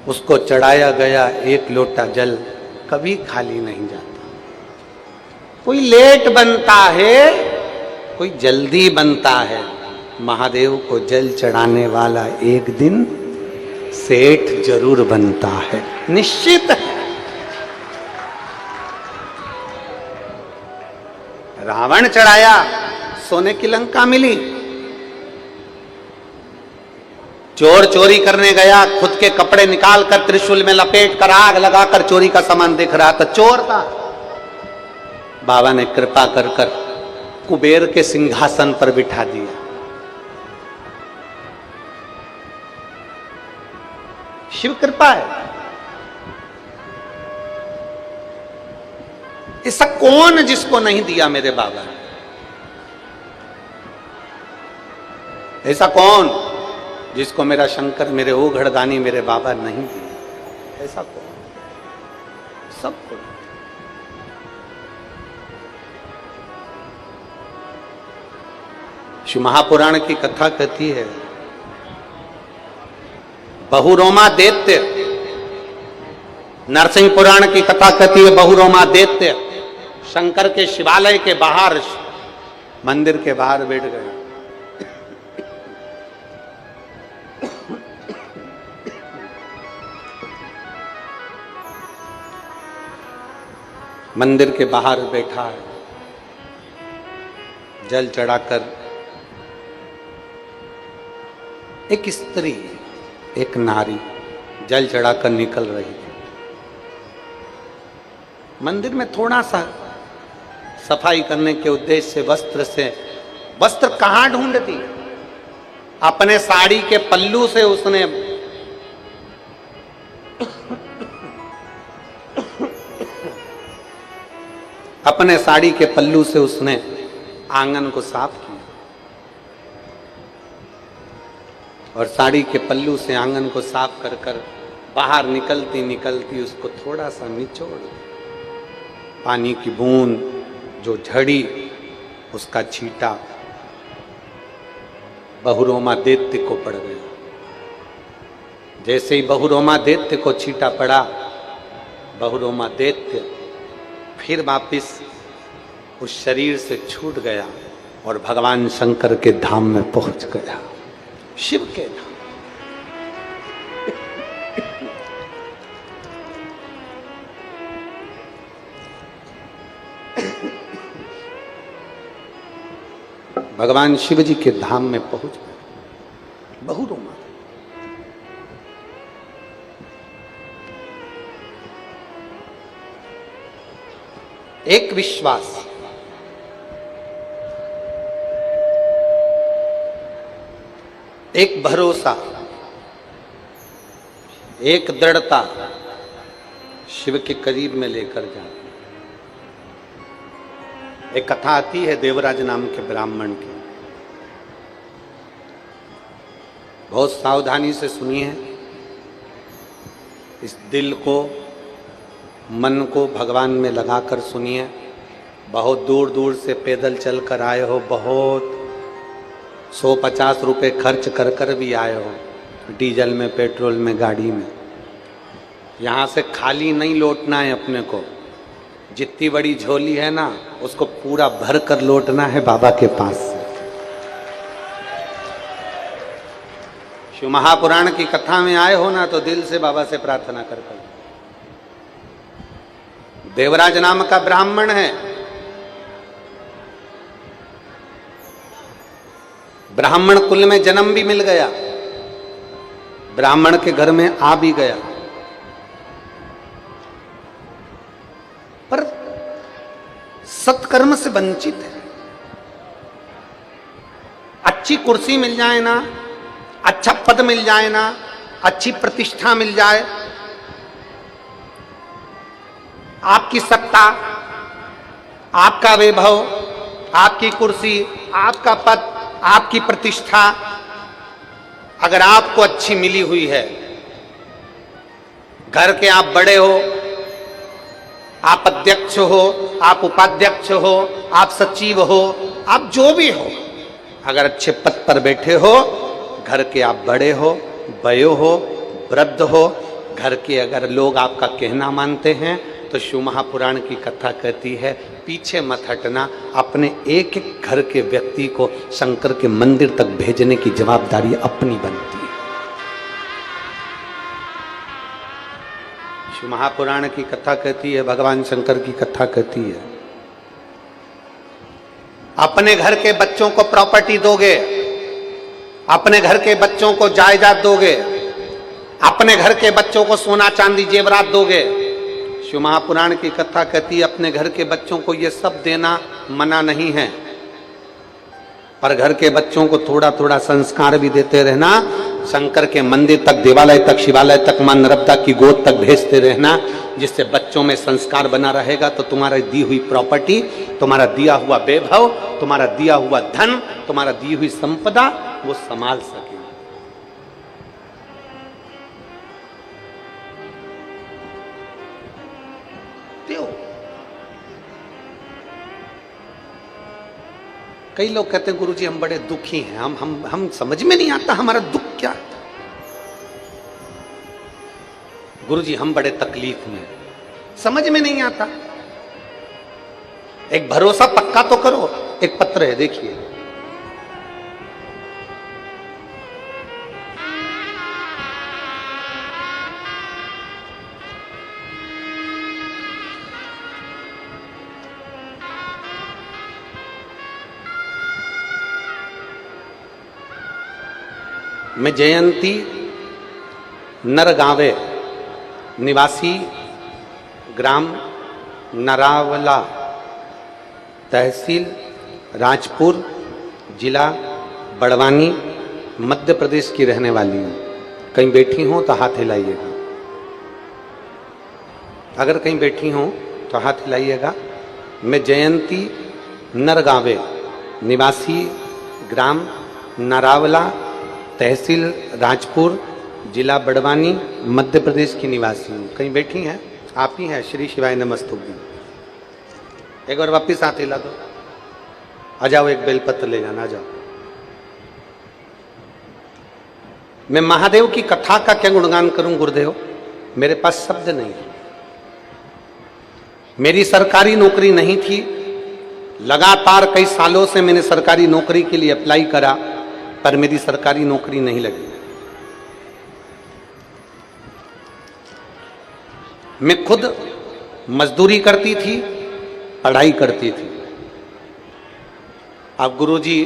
Speaker 1: उसको चढ़ाया गया एक लोटा जल कभी खाली नहीं जाता। कोई लेट बनता है, कोई जल्दी बनता है। महादेव को जल चढ़ाने वाला एक दिन सेठ जरूर बनता है, निश्चित है। रावण चढ़ाया, सोने की लंका मिली। चोर चोरी करने गया, खुद के कपड़े निकालकर त्रिशूल में लपेट कर आग लगाकर चोरी का सामान दिख रहा था, चोर था। बाबा ने कृपा कर कर कुबेर के सिंहासन पर बिठा दिया। शिव कृपा है। ऐसा कौन जिसको नहीं दिया मेरे बाबा? ऐसा कौन जिसको मेरा शंकर, मेरे ओघड़दानी, मेरे बाबा नहीं दिए? ऐसा कौन? सबको। शिव महापुराण की कथा कहती है, बहुरोमा दैत्य। नरसिंह पुराण की कथा कहती है, बहुरोमा दैत्य शंकर के शिवालय के बाहर, मंदिर के बाहर बैठ गए। मंदिर के बाहर बैठा है, जल चढ़ाकर एक स्त्री, एक नारी जल चढ़ाकर निकल रही थी। मंदिर में थोड़ा सा सफाई करने के उद्देश्य से वस्त्र कहां ढूंढती? अपने साड़ी के पल्लू से उसने अपने साड़ी के पल्लू से उसने आंगन को साफ किया और साड़ी के पल्लू से आंगन को साफ कर कर बाहर निकलती निकलती उसको थोड़ा सा निचोड़, पानी की बूंद जो झड़ी, उसका छींटा बहुरोमा दैत्य को पड़ गया। जैसे ही बहुरोमा दैत्य को छींटा पड़ा, बहुरोमा दैत्य फिर वापिस उस शरीर से छूट गया और भगवान शंकर के धाम में पहुंच गया, शिव के धाम। भगवान शिव जी के धाम में पहुंच गए बहुरोमा। एक विश्वास, एक भरोसा, एक दृढ़ता शिव के करीब में लेकर जाते। एक कथा आती है देवराज नाम के ब्राह्मण की, बहुत सावधानी से सुनिए। इस दिल को, मन को भगवान में लगाकर सुनिए। बहुत दूर दूर से पैदल चलकर आए हो, बहुत 150 रुपये खर्च कर कर भी आए हो, डीजल में, पेट्रोल में, गाड़ी में। यहाँ से खाली नहीं लौटना है अपने को। जितनी बड़ी झोली है ना, उसको पूरा भर कर लौटना है बाबा के पास से। शिव महापुराण की कथा में आए हो ना, तो दिल से बाबा से प्रार्थना कर कर। देवराज नाम का ब्राह्मण है, ब्राह्मण कुल में जन्म भी मिल गया, ब्राह्मण के घर में आ भी गया, पर सत्कर्म से वंचित है। अच्छी कुर्सी मिल जाए ना, अच्छा पद मिल जाए ना, अच्छी प्रतिष्ठा मिल जाए, आपकी सत्ता, आपका वैभव, आपकी कुर्सी, आपका पद, आपकी प्रतिष्ठा अगर आपको अच्छी मिली हुई है, घर के आप बड़े हो, आप अध्यक्ष हो, आप उपाध्यक्ष हो, आप सचिव हो, आप जो भी हो, अगर अच्छे पद पर बैठे हो, घर के आप बड़े हो, बयो हो, वृद्ध हो, घर के अगर लोग आपका कहना मानते हैं, तो शिव महापुराण की कथा कहती है पीछे मत हटना। अपने एक एक घर के व्यक्ति को शंकर के मंदिर तक भेजने की जवाबदारी अपनी बनती है। शिव महापुराण की कथा कहती है, भगवान शंकर की कथा कहती है, अपने घर के बच्चों को प्रॉपर्टी दोगे, अपने घर के बच्चों को जायदाद दोगे, अपने घर के बच्चों को सोना चांदी जेवरात दोगे। शिव महापुराण की कथा कहती है अपने घर के बच्चों को ये सब देना मना नहीं है, पर घर के बच्चों को थोड़ा थोड़ा संस्कार भी देते रहना। शंकर के मंदिर तक, देवालय तक, शिवालय तक, मां नर्मदा की गोद तक भेजते रहना, जिससे बच्चों में संस्कार बना रहेगा। तो तुम्हारा दी हुई प्रॉपर्टी, तुम्हारा दिया हुआ वैभव, तुम्हारा दिया हुआ धन, तुम्हारा दी हुई संपदा वो संभाल सके। कई लोग कहते हैं गुरुजी हम बड़े दुखी हैं, हम समझ में नहीं आता हमारा दुख क्या। गुरुजी हम बड़े तकलीफ में, समझ में नहीं आता। एक भरोसा पक्का तो करो। एक पत्र है, देखिए, मैं जयंती नरगावे निवासी, ग्राम नरावला, तहसील राजपुर, जिला बड़वानी, मध्य प्रदेश की रहने वाली हूँ। कहीं बैठी हो तो हाथ हिलाइएगा, अगर कहीं बैठी हो तो हाथ हिलाइएगा। मैं जयंती नरगावे निवासी, ग्राम नरावला, तहसील राजपुर, जिला बड़वानी, मध्य प्रदेश की निवासी हूँ। कहीं बैठी हैं? आप ही हैं? श्री शिवाय नमस्तुभ्यं। एक बार वापिस हाथ हिला दो। आ जाओ, एक बेलपत्र ले जाना, आ जाओ। मैं महादेव की कथा का क्या गुणगान करूं गुरुदेव, मेरे पास शब्द नहीं है। मेरी सरकारी नौकरी नहीं थी, लगातार कई सालों से मैंने सरकारी नौकरी के लिए अप्लाई करा, पर मेरी सरकारी नौकरी नहीं लगी। मैं खुद मजदूरी करती थी, पढ़ाई करती थी। अब गुरुजी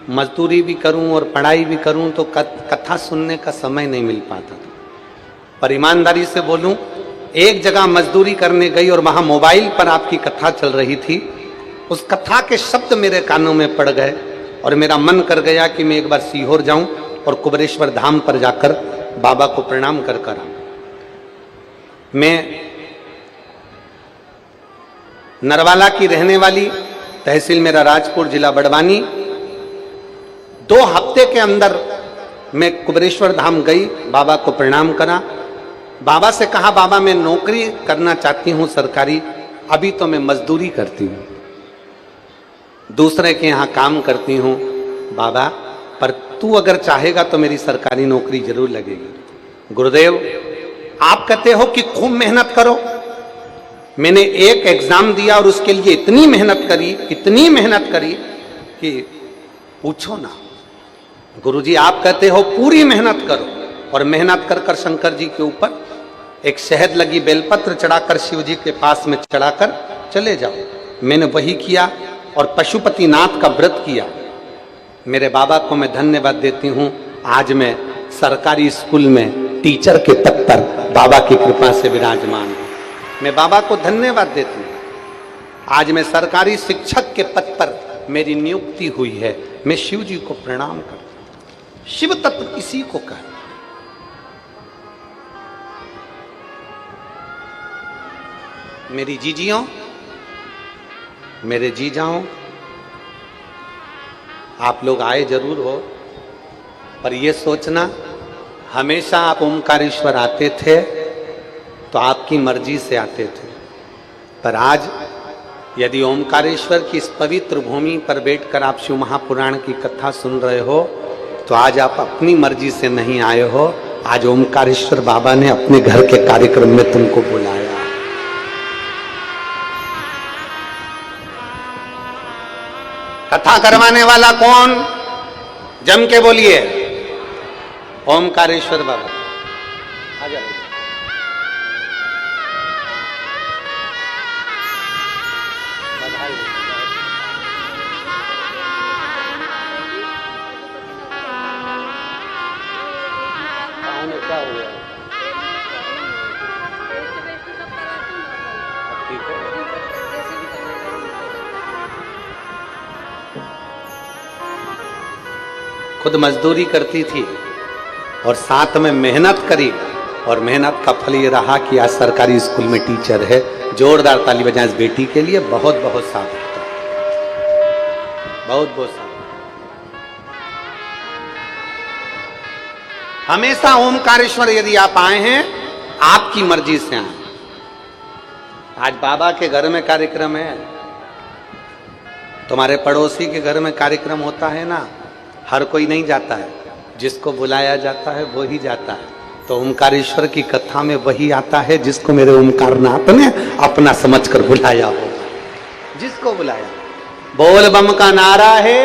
Speaker 1: मजदूरी भी करूं और पढ़ाई भी करूं तो कथा सुनने का समय नहीं मिल पाता था। पर ईमानदारी से बोलूं, एक जगह मजदूरी करने गई और वहां मोबाइल पर आपकी कथा चल रही थी। उस कथा के शब्द मेरे कानों में पड़ गए और मेरा मन कर गया कि मैं एक बार सीहोर जाऊं और कुबरेश्वर धाम पर जाकर बाबा को प्रणाम कर कर आऊं। मैं नरवाला की रहने वाली, तहसील मेरा राजपुर, जिला बड़वानी। 2 हफ्ते के अंदर मैं कुबेरेश्वर धाम गई, बाबा को प्रणाम करा, बाबा से कहा बाबा मैं नौकरी करना चाहती हूं सरकारी, अभी तो मैं मजदूरी करती हूं, दूसरे के यहां काम करती हूं बाबा, पर तू अगर चाहेगा तो मेरी सरकारी नौकरी जरूर लगेगी। गुरुदेव आप कहते हो कि खूब मेहनत करो, मैंने एक एग्जाम दिया और उसके लिए इतनी मेहनत करी कि पूछो ना। गुरुजी आप कहते हो पूरी मेहनत करो, और मेहनत कर कर शंकर जी के ऊपर एक शहद लगी बेलपत्र चढ़ाकर शिव जी के पास में चढ़ाकर चले जाओ। मैंने वही किया और पशुपतिनाथ का व्रत किया। मेरे बाबा को मैं धन्यवाद देती हूं, आज मैं सरकारी स्कूल में टीचर के पद पर बाबा की कृपा से विराजमान हूं। मैं बाबा को धन्यवाद देती हूं, आज मैं सरकारी शिक्षक के पद पर मेरी नियुक्ति हुई है। मैं शिव जी को प्रणाम करता हूं। शिव तत्व इसी को कहते, मेरी जीजियों, मेरे जीजाओं, आप लोग आए जरूर हो, पर यह सोचना हमेशा आप ओमकारेश्वर आते थे तो आपकी मर्जी से आते थे, पर आज यदि ओमकारेश्वर की इस पवित्र भूमि पर बैठकर आप शिव महापुराण की कथा सुन रहे हो तो आज आप अपनी मर्जी से नहीं आए हो, आज ओमकारेश्वर बाबा ने अपने घर के कार्यक्रम में तुमको बुलाया। कथा करवाने वाला कौन? जम के बोलिए, ओमकारेश्वर बाबा। आ जाओ। बधाई। क्या हो गया? ठीक है। खुद मजदूरी करती थी और साथ में मेहनत करी, और मेहनत का फल ये रहा कि आज सरकारी स्कूल में टीचर है। जोरदार ताली बजाएं इस बेटी के लिए। बहुत बहुत साधुवाद, बहुत बहुत साधुवाद। हमेशा ओमकारेश्वर यदि आप आए हैं, आपकी मर्जी से आए। आज बाबा के घर में कार्यक्रम है, तुम्हारे पड़ोसी के घर में कार्यक्रम होता है ना, हर कोई नहीं जाता है, जिसको बुलाया जाता है वो ही जाता है। तो ओमकारेश्वर की कथा में वही आता है जिसको मेरे ओमकारनाथ ने अपना समझकर बुलाया हो, जिसको बुलाया। बोल बम का नारा है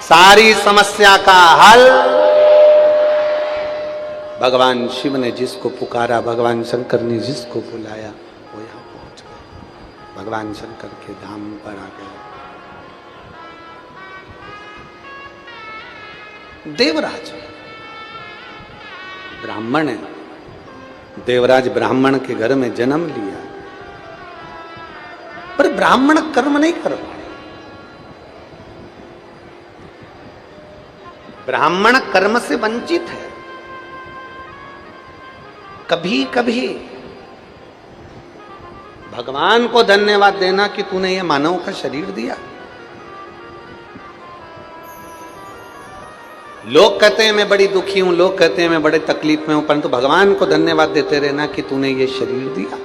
Speaker 1: सारी समस्या का हल। भगवान शिव ने जिसको पुकारा, भगवान शंकर ने जिसको बुलाया, वो यहां पहुंच गए, भगवान शंकर के धाम पर आ गए। देवराज ब्राह्मण है, देवराज ब्राह्मण के घर में जन्म लिया, पर ब्राह्मण कर्म नहीं कर पाए। ब्राह्मण कर्म से वंचित है। कभी कभी भगवान को धन्यवाद देना कि तूने ये मानव का शरीर दिया। लोग कहते हैं मैं बड़ी दुखी हूं, लोग कहते हैं मैं बड़े तकलीफ में हूं, परंतु भगवान को धन्यवाद देते रहना कि तूने ये शरीर दिया।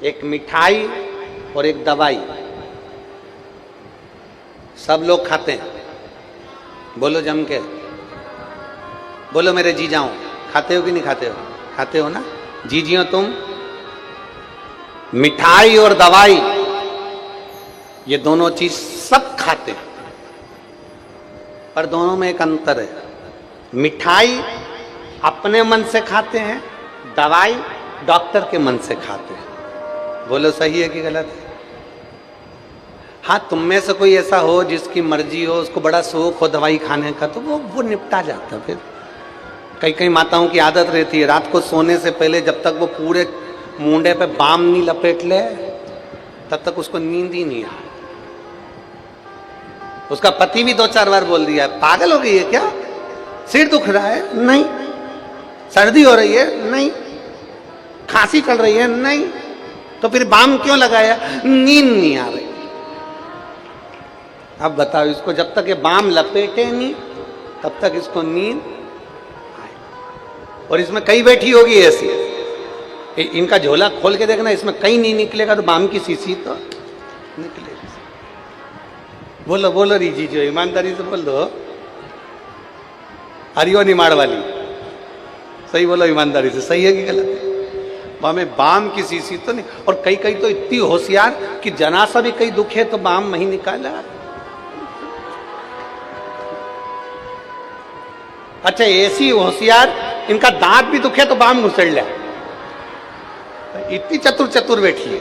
Speaker 1: एक मिठाई और एक दवाई सब लोग खाते हैं। बोलो जम के, बोलो मेरे जीजाओं, खाते हो कि नहीं खाते हो? खाते हो ना जीजियों तुम? मिठाई और दवाई ये दोनों चीज सब खाते हैं, पर दोनों में एक अंतर है। मिठाई अपने मन से खाते हैं, दवाई डॉक्टर के मन से खाते हैं। बोलो सही है कि गलत है? हाँ, तुम में से कोई ऐसा हो जिसकी मर्जी हो, उसको बड़ा शौक हो दवाई खाने का, तो वो निपटा जाता। फिर कई कई माताओं की आदत रहती है रात को सोने से पहले जब तक वो पूरे मुंडे पे बाम नहीं लपेट ले तब तक उसको नींद ही नहीं आए। उसका पति भी 2-4 बार बोल दिया है, पागल हो गई है क्या? सिर दुख रहा है? नहीं। सर्दी हो रही है? नहीं। खांसी चल रही है, नहीं। तो फिर बाम क्यों लगाया? नींद नहीं आ रही। अब बताओ, इसको जब तक ये बाम लपेटे नहीं तब तक इसको नींद आए। और इसमें कई बैठी होगी ऐसी, इनका झोला खोल के देखना, इसमें कहीं नहीं निकलेगा तो बाम की शीशी तो निकलेगी। बोलो बोलो रीजी, जो ईमानदारी से बोल दो। हरियो निमाड़ वाली, सही बोलो ईमानदारी से, सही है कि गलत है? हमें बाम की शीशी तो नहीं। और कई कई तो इतनी होशियार कि जनासा भी कई दुखे तो बाम नहीं निकाला। अच्छा, ऐसी होशियार, इनका दांत भी दुखे तो बाम घुसड़ ले। इतनी चतुर चतुर बैठी है।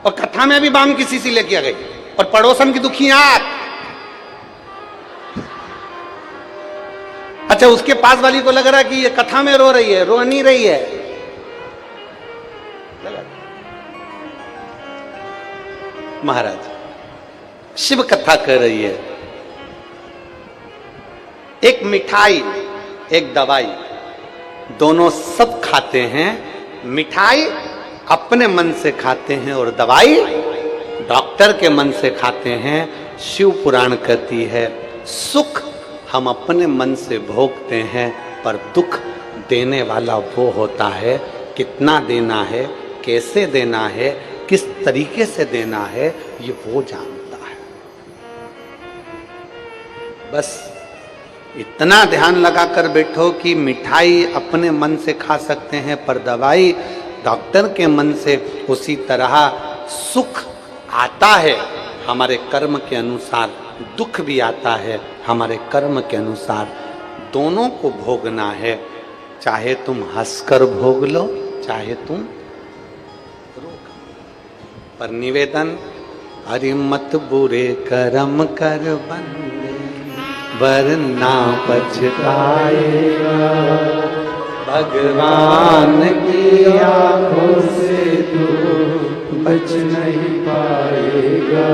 Speaker 1: और कथा में भी बाम की शीशी लेके आ गई। और पड़ोसन की दुखी आंख। अच्छा, उसके पास वाली को लग रहा है कि ये कथा में रो रही है, रो नहीं रही है। महाराज शिव कथा कर रही है। एक मिठाई, एक दवाई, दोनों सब खाते हैं। मिठाई अपने मन से खाते हैं और दवाई डॉक्टर के मन से खाते हैं। शिव पुराण कहती है, सुख हम अपने मन से भोगते हैं, पर दुख देने वाला वो होता है। कितना देना है, कैसे देना है, किस तरीके से देना है, ये वो जानता है। बस इतना ध्यान लगाकर बैठो कि मिठाई अपने मन से खा सकते हैं, पर दवाई डॉक्टर के मन से। उसी तरह सुख आता है हमारे कर्म के अनुसार, दुख भी आता है हमारे कर्म के अनुसार। दोनों को भोगना है। चाहे तुम हंसकर भोग लो, चाहे तुम रोकर। पर निवेदन, हरि मत बुरे कर्म कर बंदे, वरना पछताएगा। भगवान की आंखों से तू बच नहीं पाएगा,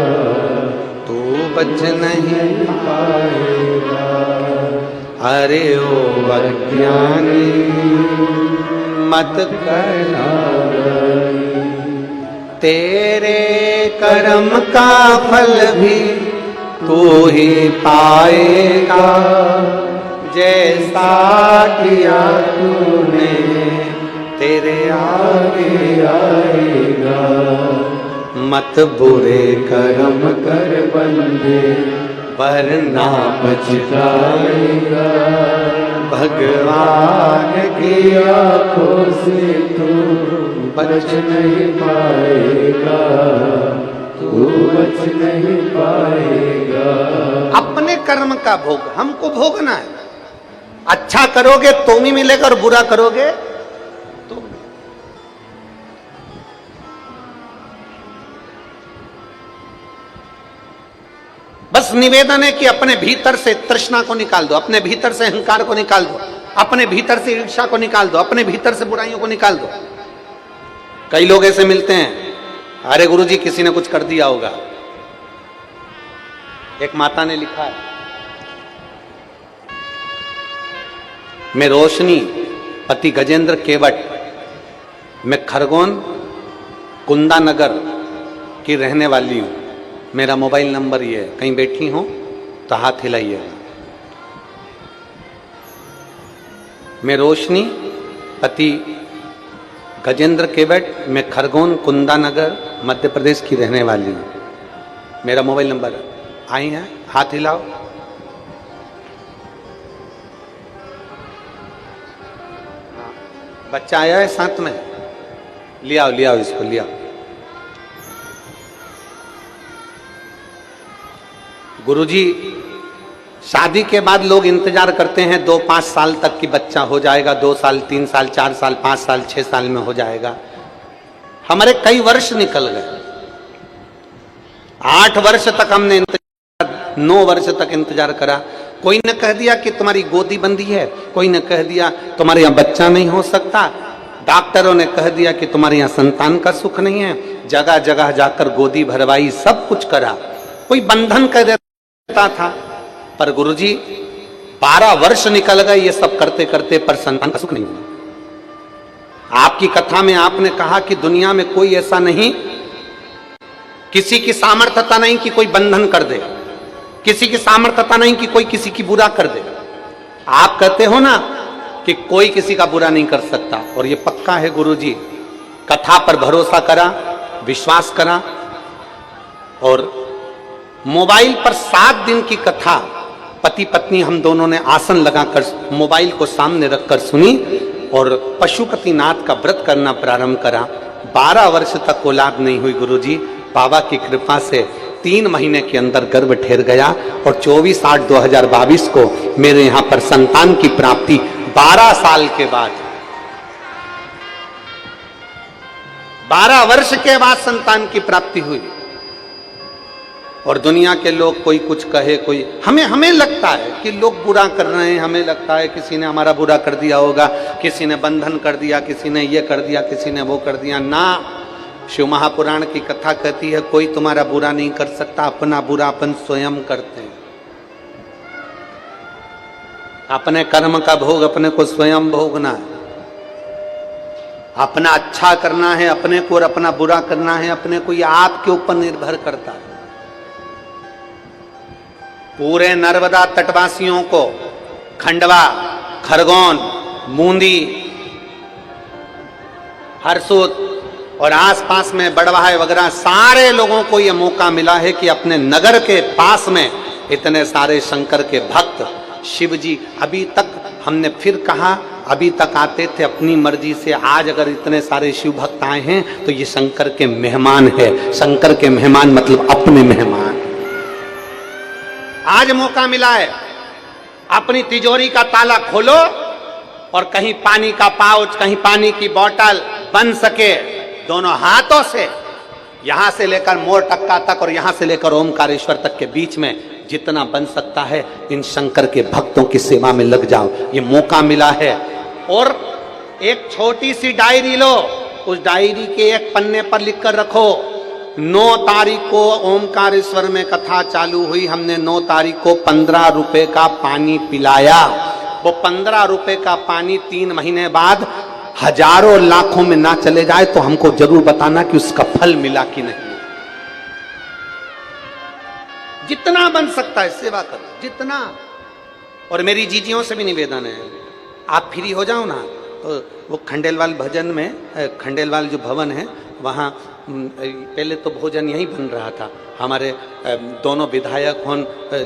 Speaker 1: तू बच नहीं पाएगा। अरे ओ अज्ञानी मत करना, तेरे कर्म का फल भी तू ही पाएगा। जैसा किया तूने तेरे आगे आएगा। मत बुरे कर्म कर बंदे, वरना पछताएगा। भगवान की आंखों से तू बच नहीं पाएगा, तू बच नहीं पाएगा। अपने कर्म का भोग हमको भोगना है। अच्छा करोगे तो भी मिलेगा, और बुरा करोगे तो। बस निवेदन है कि अपने भीतर से तृष्णा को निकाल दो, अपने भीतर से अहंकार को निकाल दो, अपने भीतर से ईर्ष्या को निकाल दो, अपने भीतर से बुराइयों को निकाल दो। कई लोग ऐसे मिलते हैं, अरे गुरुजी किसी ने कुछ कर दिया होगा। एक माता ने लिखा है, मैं रोशनी पति गजेंद्र केवट, मैं खरगोन कुंदा नगर की रहने वाली हूं। मेरा मोबाइल नंबर ये है, कहीं बैठी हो तो हाथ हिलाइएगा। मैं रोशनी पति गजेंद्र केवट, मैं खरगोन कुंदा नगर मध्य प्रदेश की रहने वाली हूँ। मेरा मोबाइल नंबर है। आई हैं, हाथ हिलाओ। बच्चा आया है साथ में, ले आओ इसको, ले आओ। गुरुजी, शादी के बाद लोग इंतजार करते हैं 2-5 साल तक कि बच्चा हो जाएगा, 2 साल 3 साल 4 साल 5 साल 6 साल में हो जाएगा। हमारे कई वर्ष निकल गए। 8 वर्ष तक हमने इंतजार, 9 वर्ष तक इंतजार करा। कोई ने कह दिया कि तुम्हारी गोदी बंदी है, कोई ने कह दिया तुम्हारे यहाँ बच्चा नहीं हो सकता, डॉक्टरों ने कह दिया कि तुम्हारे यहाँ संतान का सुख नहीं है। जगह जगह जाकर गोदी भरवाई, सब कुछ करा, कोई बंधन कर देता था। पर गुरुजी 12 वर्ष निकल गए ये सब करते करते, पर संतान का सुख नहीं हुआ। आपकी कथा में आपने कहा कि दुनिया में कोई ऐसा नहीं, किसी की सामर्थ्यता नहीं कि कोई बंधन कर दे, किसी की सामर्थ्यता नहीं कि कोई किसी की बुरा कर दे। आप कहते हो ना कि कोई किसी का बुरा नहीं कर सकता, और ये पक्का है गुरुजी। कथा पर भरोसा करा, विश्वास करा, और मोबाइल पर 7 दिन की कथा पति पत्नी हम दोनों ने आसन लगाकर मोबाइल को सामने रखकर सुनी और पशुपतिनाथ का व्रत करना प्रारंभ करा। 12 वर्ष तक औलाद नहीं हुई गुरुजी। बाबा की कृपा से 3 महीने के अंदर गर्भ ठहर गया और 24/8/2022 को मेरे यहां पर संतान की प्राप्ति 12 साल के बाद, 12 वर्ष के बाद संतान की प्राप्ति हुई। और दुनिया के लोग कोई कुछ कहे, कोई हमें लगता है कि लोग बुरा कर रहे हैं, हमें लगता है किसी ने हमारा बुरा कर दिया होगा, किसी ने बंधन कर दिया, किसी ने ये कर दिया, किसी ने वो कर दिया। ना, शिव महापुराण की कथा कहती है कोई तुम्हारा बुरा नहीं कर सकता, अपना बुरा अपन स्वयं करते हैं। अपने कर्म का भोग अपने को स्वयं भोगना है। अपना अच्छा करना है अपने को और अपना बुरा करना है अपने को, ये आपके ऊपर निर्भर करता है। पूरे नर्मदा तटवासियों को खंडवा, खरगोन, बूंदी, हरसूद और आसपास में बड़वाह वगैरह सारे लोगों को यह मौका मिला है कि अपने नगर के पास में इतने सारे शंकर के भक्त, शिव जी, अभी तक हमने फिर कहा, अभी तक आते थे अपनी मर्जी से, आज अगर इतने सारे शिव भक्त आए हैं तो ये शंकर के मेहमान है। शंकर के मेहमान मतलब अपने मेहमान। आज मौका मिला है, अपनी तिजोरी का ताला खोलो और कहीं पानी का पाउच, कहीं पानी की बोतल बन सके दोनों हाथों से, यहां से लेकर मोर टक्का तक और यहां से लेकर ओमकारेश्वर तक के बीच में जितना बन सकता है इन शंकर के भक्तों की सेवा में लग जाओ। ये मौका मिला है। और एक छोटी सी डायरी लो, उस डायरी के एक पन्ने पर लिखकर रखो, 9 तारीख को ओमकारेश्वर में कथा चालू हुई, हमने 9 तारीख को 15 रुपए का पानी पिलाया। वो 15 रुपए का पानी 3 महीने बाद हजारों लाखों में ना चले जाए तो हमको जरूर बताना कि उसका फल मिला कि नहीं। जितना बन सकता है सेवा करो, जितना। और मेरी जीजियों से भी निवेदन है, आप फ्री हो जाओ ना तो वो खंडेलवाल भजन में, खंडेलवाल जो भवन है वहाँ पहले तो भोजन यहीं बन रहा था। हमारे दोनों विधायक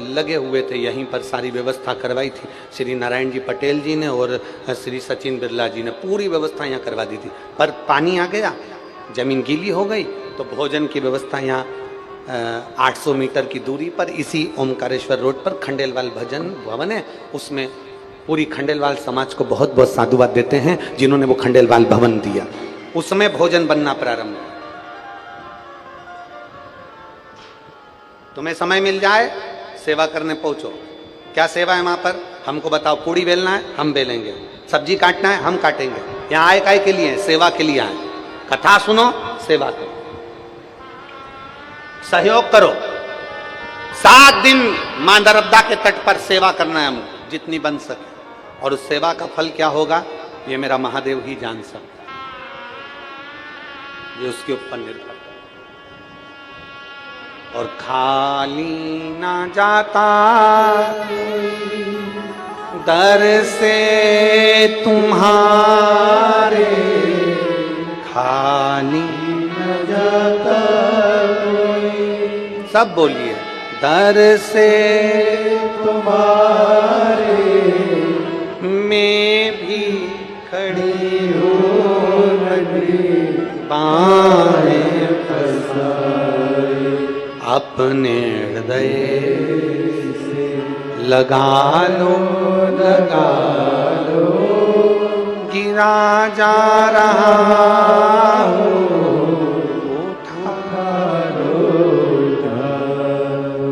Speaker 1: लगे हुए थे, यहीं पर सारी व्यवस्था करवाई थी। श्री नारायण जी पटेल जी ने और श्री सचिन बिरला जी ने पूरी व्यवस्था यहाँ करवा दी थी। पर पानी आ गया, जमीन गीली हो गई, तो भोजन की व्यवस्था यहाँ 800 मीटर की दूरी पर इसी ओमकारेश्वर रोड पर खंडेलवाल भजन भवन है। उसमें पूरी खंडेलवाल समाज को बहुत बहुत साधुवाद देते हैं जिन्होंने वो खंडेलवाल भवन दिया। उसमें भोजन बनना प्रारंभ हुआ। तुम्हें समय मिल जाए सेवा करने पहुंचो। क्या सेवा है वहां पर हमको बताओ। पूड़ी बेलना है हम बेलेंगे, सब्जी काटना है हम काटेंगे। यहाँ आए काय के लिए? सेवा के लिए आए। कथा सुनो, सेवा करो, सहयोग करो। 7 दिन मां नर्मदा के तट पर सेवा करना है हमको, जितनी बन सके। और उस सेवा का फल क्या होगा ये मेरा महादेव ही जान सकता, ये उसके ऊपर निर्भर। और खाली ना जाता दर से तुम्हारे, खाली न जाता कोई। सब बोलिए, दर से तुम्हारे मैं भी खड़ी हूँ, बाहें फैलाए अपने हृदय से लगा लो, गिरा जा रहा हूँ, उठा लो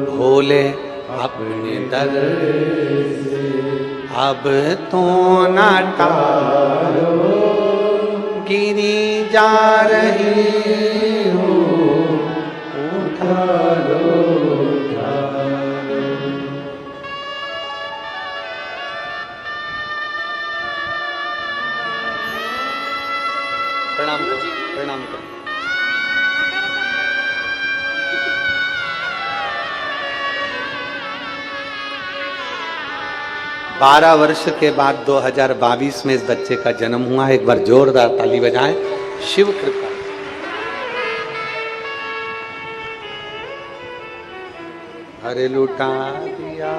Speaker 1: भोले अपने दर से, अब तो ना टालो, गिरी जा रही हूँ, उठा लो। प्रणाम करो। 12 वर्ष के बाद 2022 में इस बच्चे का जन्म हुआ। एक बार जोरदार ताली बजाएं। शिव कृपा। हरे लुटा दिया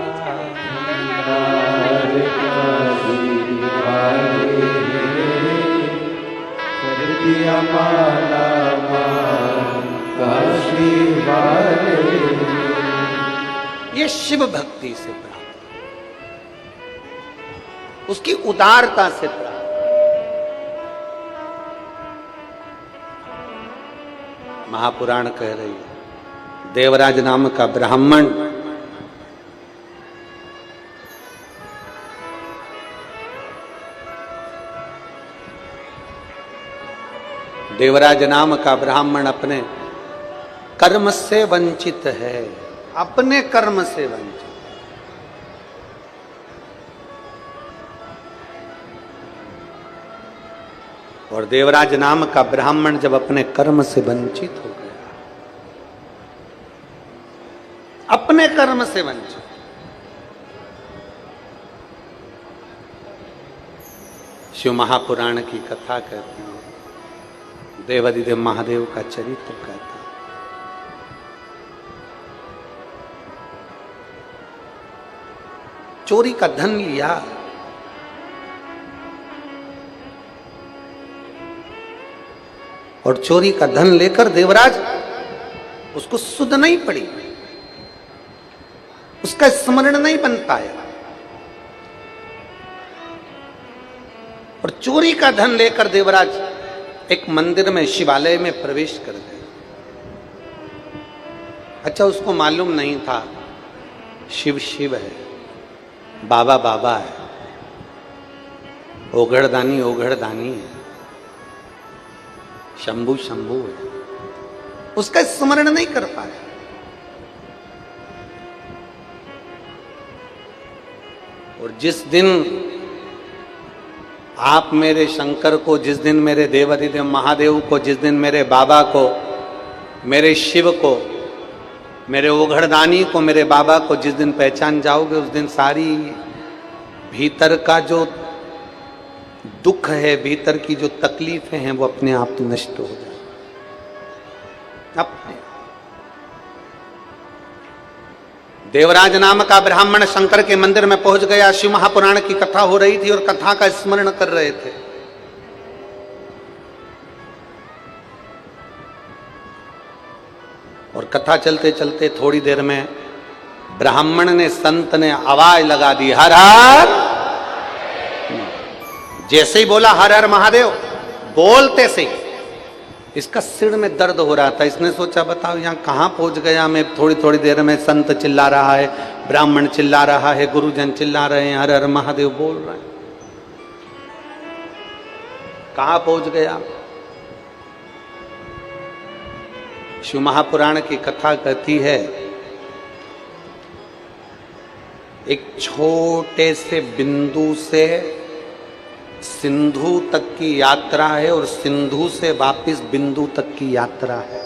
Speaker 1: ये शिव भक्ति से प्राप्त, उसकी उदारता से प्राप्त। महापुराण कह रही है, देवराज नाम का ब्राह्मण देवराज नाम का ब्राह्मण अपने कर्म से वंचित है, अपने कर्म से वंचित। और देवराज नाम का ब्राह्मण जब अपने कर्म से वंचित हो गया, अपने कर्म से वंचित, शिव महापुराण की कथा कहती है, देवादिदेव महादेव का चरित्र कहता है। चोरी का धन लिया, और चोरी का धन लेकर देवराज, उसको सुध नहीं पड़ी, उसका स्मरण नहीं बन पाया, और चोरी का धन लेकर देवराज एक मंदिर में, शिवालय में प्रवेश कर गए। अच्छा, उसको मालूम नहीं था शिव शिव है, बाबा बाबा है, ओघड़दानी ओघड़दानी है, शंभू शंभू है, उसका स्मरण नहीं कर पाया। और जिस दिन आप मेरे शंकर को, जिस दिन मेरे देवादिदेव महादेव को, जिस दिन मेरे बाबा को, मेरे शिव को, मेरे ओघड़दानी को, मेरे बाबा को जिस दिन पहचान जाओगे, उस दिन सारी भीतर का जो दुख है, भीतर की जो तकलीफें हैं, वो अपने आप नष्ट हो जाए। अपने देवराज नाम का ब्राह्मण शंकर के मंदिर में पहुंच गया। शिव महापुराण की कथा हो रही थी और कथा का स्मरण कर रहे थे। और कथा चलते चलते थोड़ी देर में ब्राह्मण ने, संत ने आवाज लगा दी, हर हर। जैसे ही बोला हर हर महादेव, बोलते से इसका सिर में दर्द हो रहा था। इसने सोचा, बताओ यहां कहां पहुंच गया मैं, थोड़ी थोड़ी देर में संत चिल्ला रहा है, ब्राह्मण चिल्ला रहा है, गुरुजन चिल्ला रहे हैं, हर हर महादेव बोल रहे हैं, कहां पहुंच गया। शिव महापुराण की कथा कहती है, एक छोटे से बिंदु से सिंधु तक की यात्रा है, और सिंधु से वापस बिंदु तक की यात्रा है।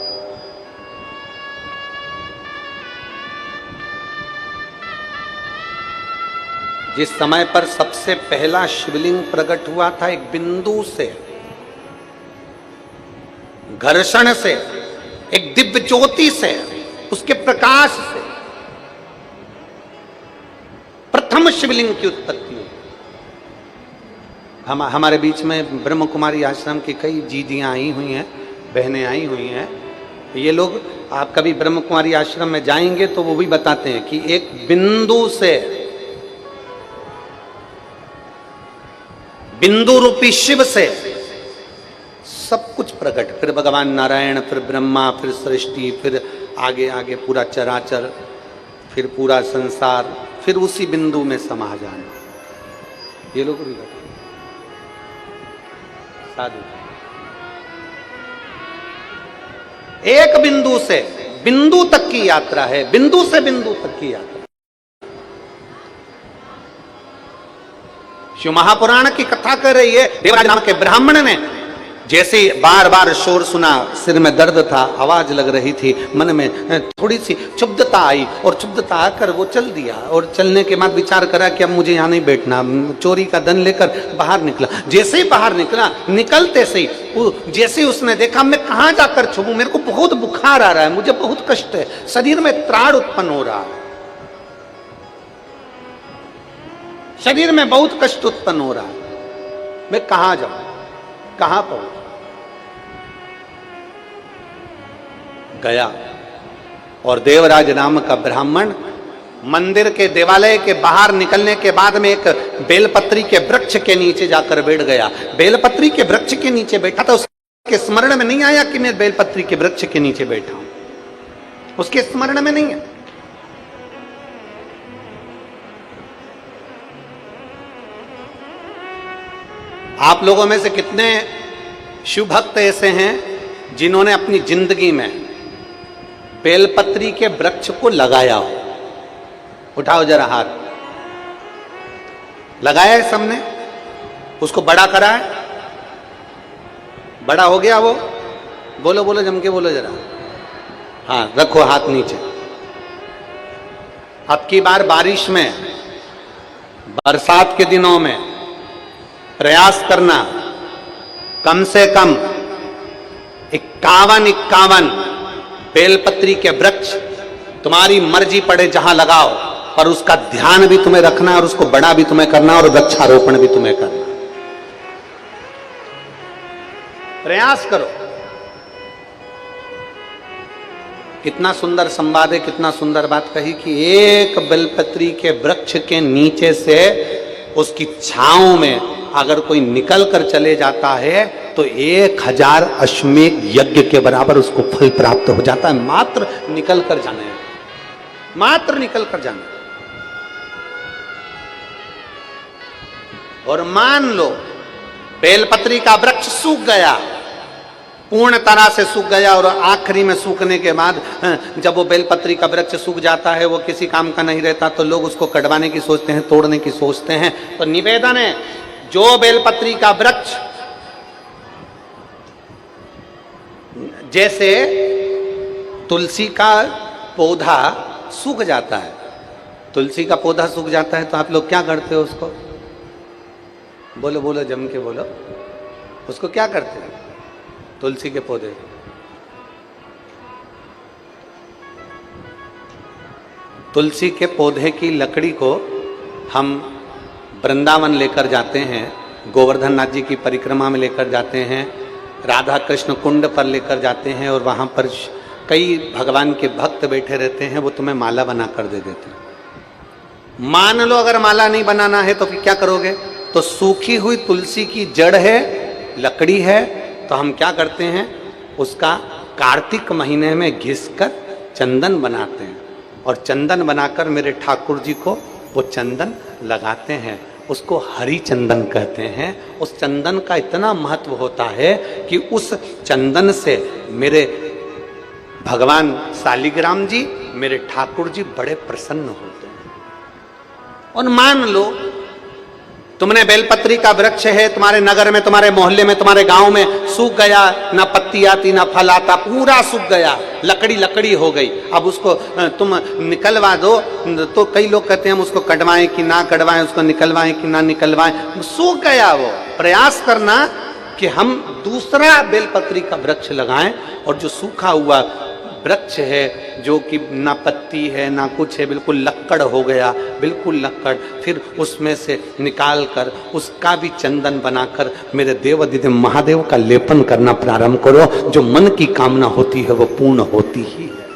Speaker 1: जिस समय पर सबसे पहला शिवलिंग प्रकट हुआ था, एक बिंदु से, घर्षण से, एक दिव्य ज्योति से, उसके प्रकाश से प्रथम शिवलिंग की उत्पत्ति हुई। हमारे बीच में ब्रह्म कुमारी आश्रम की कई जीजियां आई हुई हैं, बहनें आई हुई हैं। ये लोग, आप कभी ब्रह्म कुमारी आश्रम में जाएंगे तो वो भी बताते हैं कि एक बिंदु से, बिंदु रूपी शिव से सब कुछ प्रकट, फिर भगवान नारायण, फिर ब्रह्मा, फिर सृष्टि, फिर आगे आगे पूरा चराचर, फिर पूरा संसार, फिर उसी बिंदु में समा जाना। ये लोग भी बताते साधु। एक बिंदु से बिंदु तक की यात्रा है, बिंदु से बिंदु तक की यात्रा। शिव महापुराण की कथा कर रही है, देवराज नाम के ब्राह्मण ने जैसे बार बार शोर सुना, सिर में दर्द था, आवाज लग रही थी, मन में थोड़ी सी क्षुब्धता आई और क्षुब्धता आकर वो चल दिया। और चलने के बाद विचार करा कि अब मुझे यहाँ नहीं बैठना, चोरी का धन लेकर बाहर निकला। जैसे ही बाहर निकला, निकलते से ही जैसे ही उसने देखा मैं कहाँ जाकर छुपूं, मेरे को बहुत बुखार आ रहा है, मुझे बहुत कष्ट है, शरीर में त्राण उत्पन्न हो रहा है, शरीर में बहुत कष्ट उत्पन्न हो रहा है, मैं कहां जाऊं, कहां पहुंच गया। और देवराज नाम का ब्राह्मण मंदिर के देवालय के बाहर निकलने के बाद में एक बेलपत्री के वृक्ष के नीचे जाकर बैठ गया। बेलपत्री के वृक्ष के नीचे बैठा था, उसके स्मरण में नहीं आया कि मैं बेलपत्री के वृक्ष के नीचे बैठा हूं, उसके स्मरण में नहीं है। आप लोगों में से कितने शिव भक्त ऐसे हैं जिन्होंने अपनी जिंदगी में बेलपत्री के वृक्ष को लगाया हो? उठाओ जरा हाथ। लगाया है सबने? उसको बड़ा करा है? बड़ा हो गया वो? बोलो बोलो, जम के बोलो जरा। हाँ, रखो हाथ नीचे। अब की बार बारिश में, बरसात के दिनों में प्रयास करना, कम से कम 51 बेलपत्री के वृक्ष तुम्हारी मर्जी पड़े जहां लगाओ, पर उसका ध्यान भी तुम्हें रखना है और उसको बड़ा भी तुम्हें करना और वृक्षारोपण भी तुम्हें करना। प्रयास करो। कितना सुंदर संवाद है, कितना सुंदर बात कही कि एक बेलपत्री के वृक्ष के नीचे से उसकी छांव में अगर कोई निकल कर चले जाता है तो 1000 अश्वमेध यज्ञ के बराबर उसको फल प्राप्त हो जाता है। मात्र निकल कर जाने, मात्र निकल कर जाने। और मान लो बेलपत्री का वृक्ष सूख गया, पूर्ण तरह से सूख गया, और आखिरी में सूखने के बाद जब वो बेलपत्री का वृक्ष सूख जाता है, वो किसी काम का नहीं रहता, तो लोग उसको कटवाने की सोचते हैं, तोड़ने की सोचते हैं। तो निवेदन है, जो बेलपत्री का वृक्ष जैसे तुलसी का पौधा सूख जाता है, तुलसी का पौधा सूख जाता है तो आप लोग क्या करते हो उसको? बोलो बोलो, जम के बोलो। उसको क्या करते हैं? तुलसी के पौधे, तुलसी के पौधे की लकड़ी को हम वृंदावन लेकर जाते हैं, गोवर्धन नाथ जी की परिक्रमा में लेकर जाते हैं, राधा कृष्ण कुंड पर लेकर जाते हैं, और वहाँ पर कई भगवान के भक्त बैठे रहते हैं, वो तुम्हें माला बना कर दे देते हैं। मान लो अगर माला नहीं बनाना है तो फिर क्या करोगे? तो सूखी हुई तुलसी की जड़ है, लकड़ी है, तो हम क्या करते हैं, उसका कार्तिक महीने में घिसकर चंदन बनाते हैं, और चंदन बनाकर मेरे ठाकुर जी को वो चंदन लगाते हैं, उसको हरि चंदन कहते हैं। उस चंदन का इतना महत्व होता है कि उस चंदन से मेरे भगवान शालिग्राम जी, मेरे ठाकुर जी बड़े प्रसन्न होते हैं। और मान लो तुमने बेलपत्री का वृक्ष है, तुम्हारे नगर में, तुम्हारे मोहल्ले में, तुम्हारे गांव में सूख गया, ना पत्ती आती ना फल आता, पूरा सूख गया, लकड़ी लकड़ी हो गई। अब उसको तुम निकलवा दो, तो कई लोग कहते हैं हम उसको कटवाएं कि ना कटवाएं, उसको निकलवाएं कि ना निकलवाएं, सूख गया वो। प्रयास करना कि हम दूसरा बेलपत्री का वृक्ष लगाएं, और जो सूखा हुआ वृक्ष है, जो कि ना पत्ती है ना कुछ है, बिल्कुल लक्कड़ हो गया, बिल्कुल लक्कड़, फिर उसमें से निकाल कर उसका भी चंदन बनाकर मेरे देवाधिदेव महादेव का लेपन करना प्रारंभ करो। जो मन की कामना होती है वो पूर्ण होती ही है,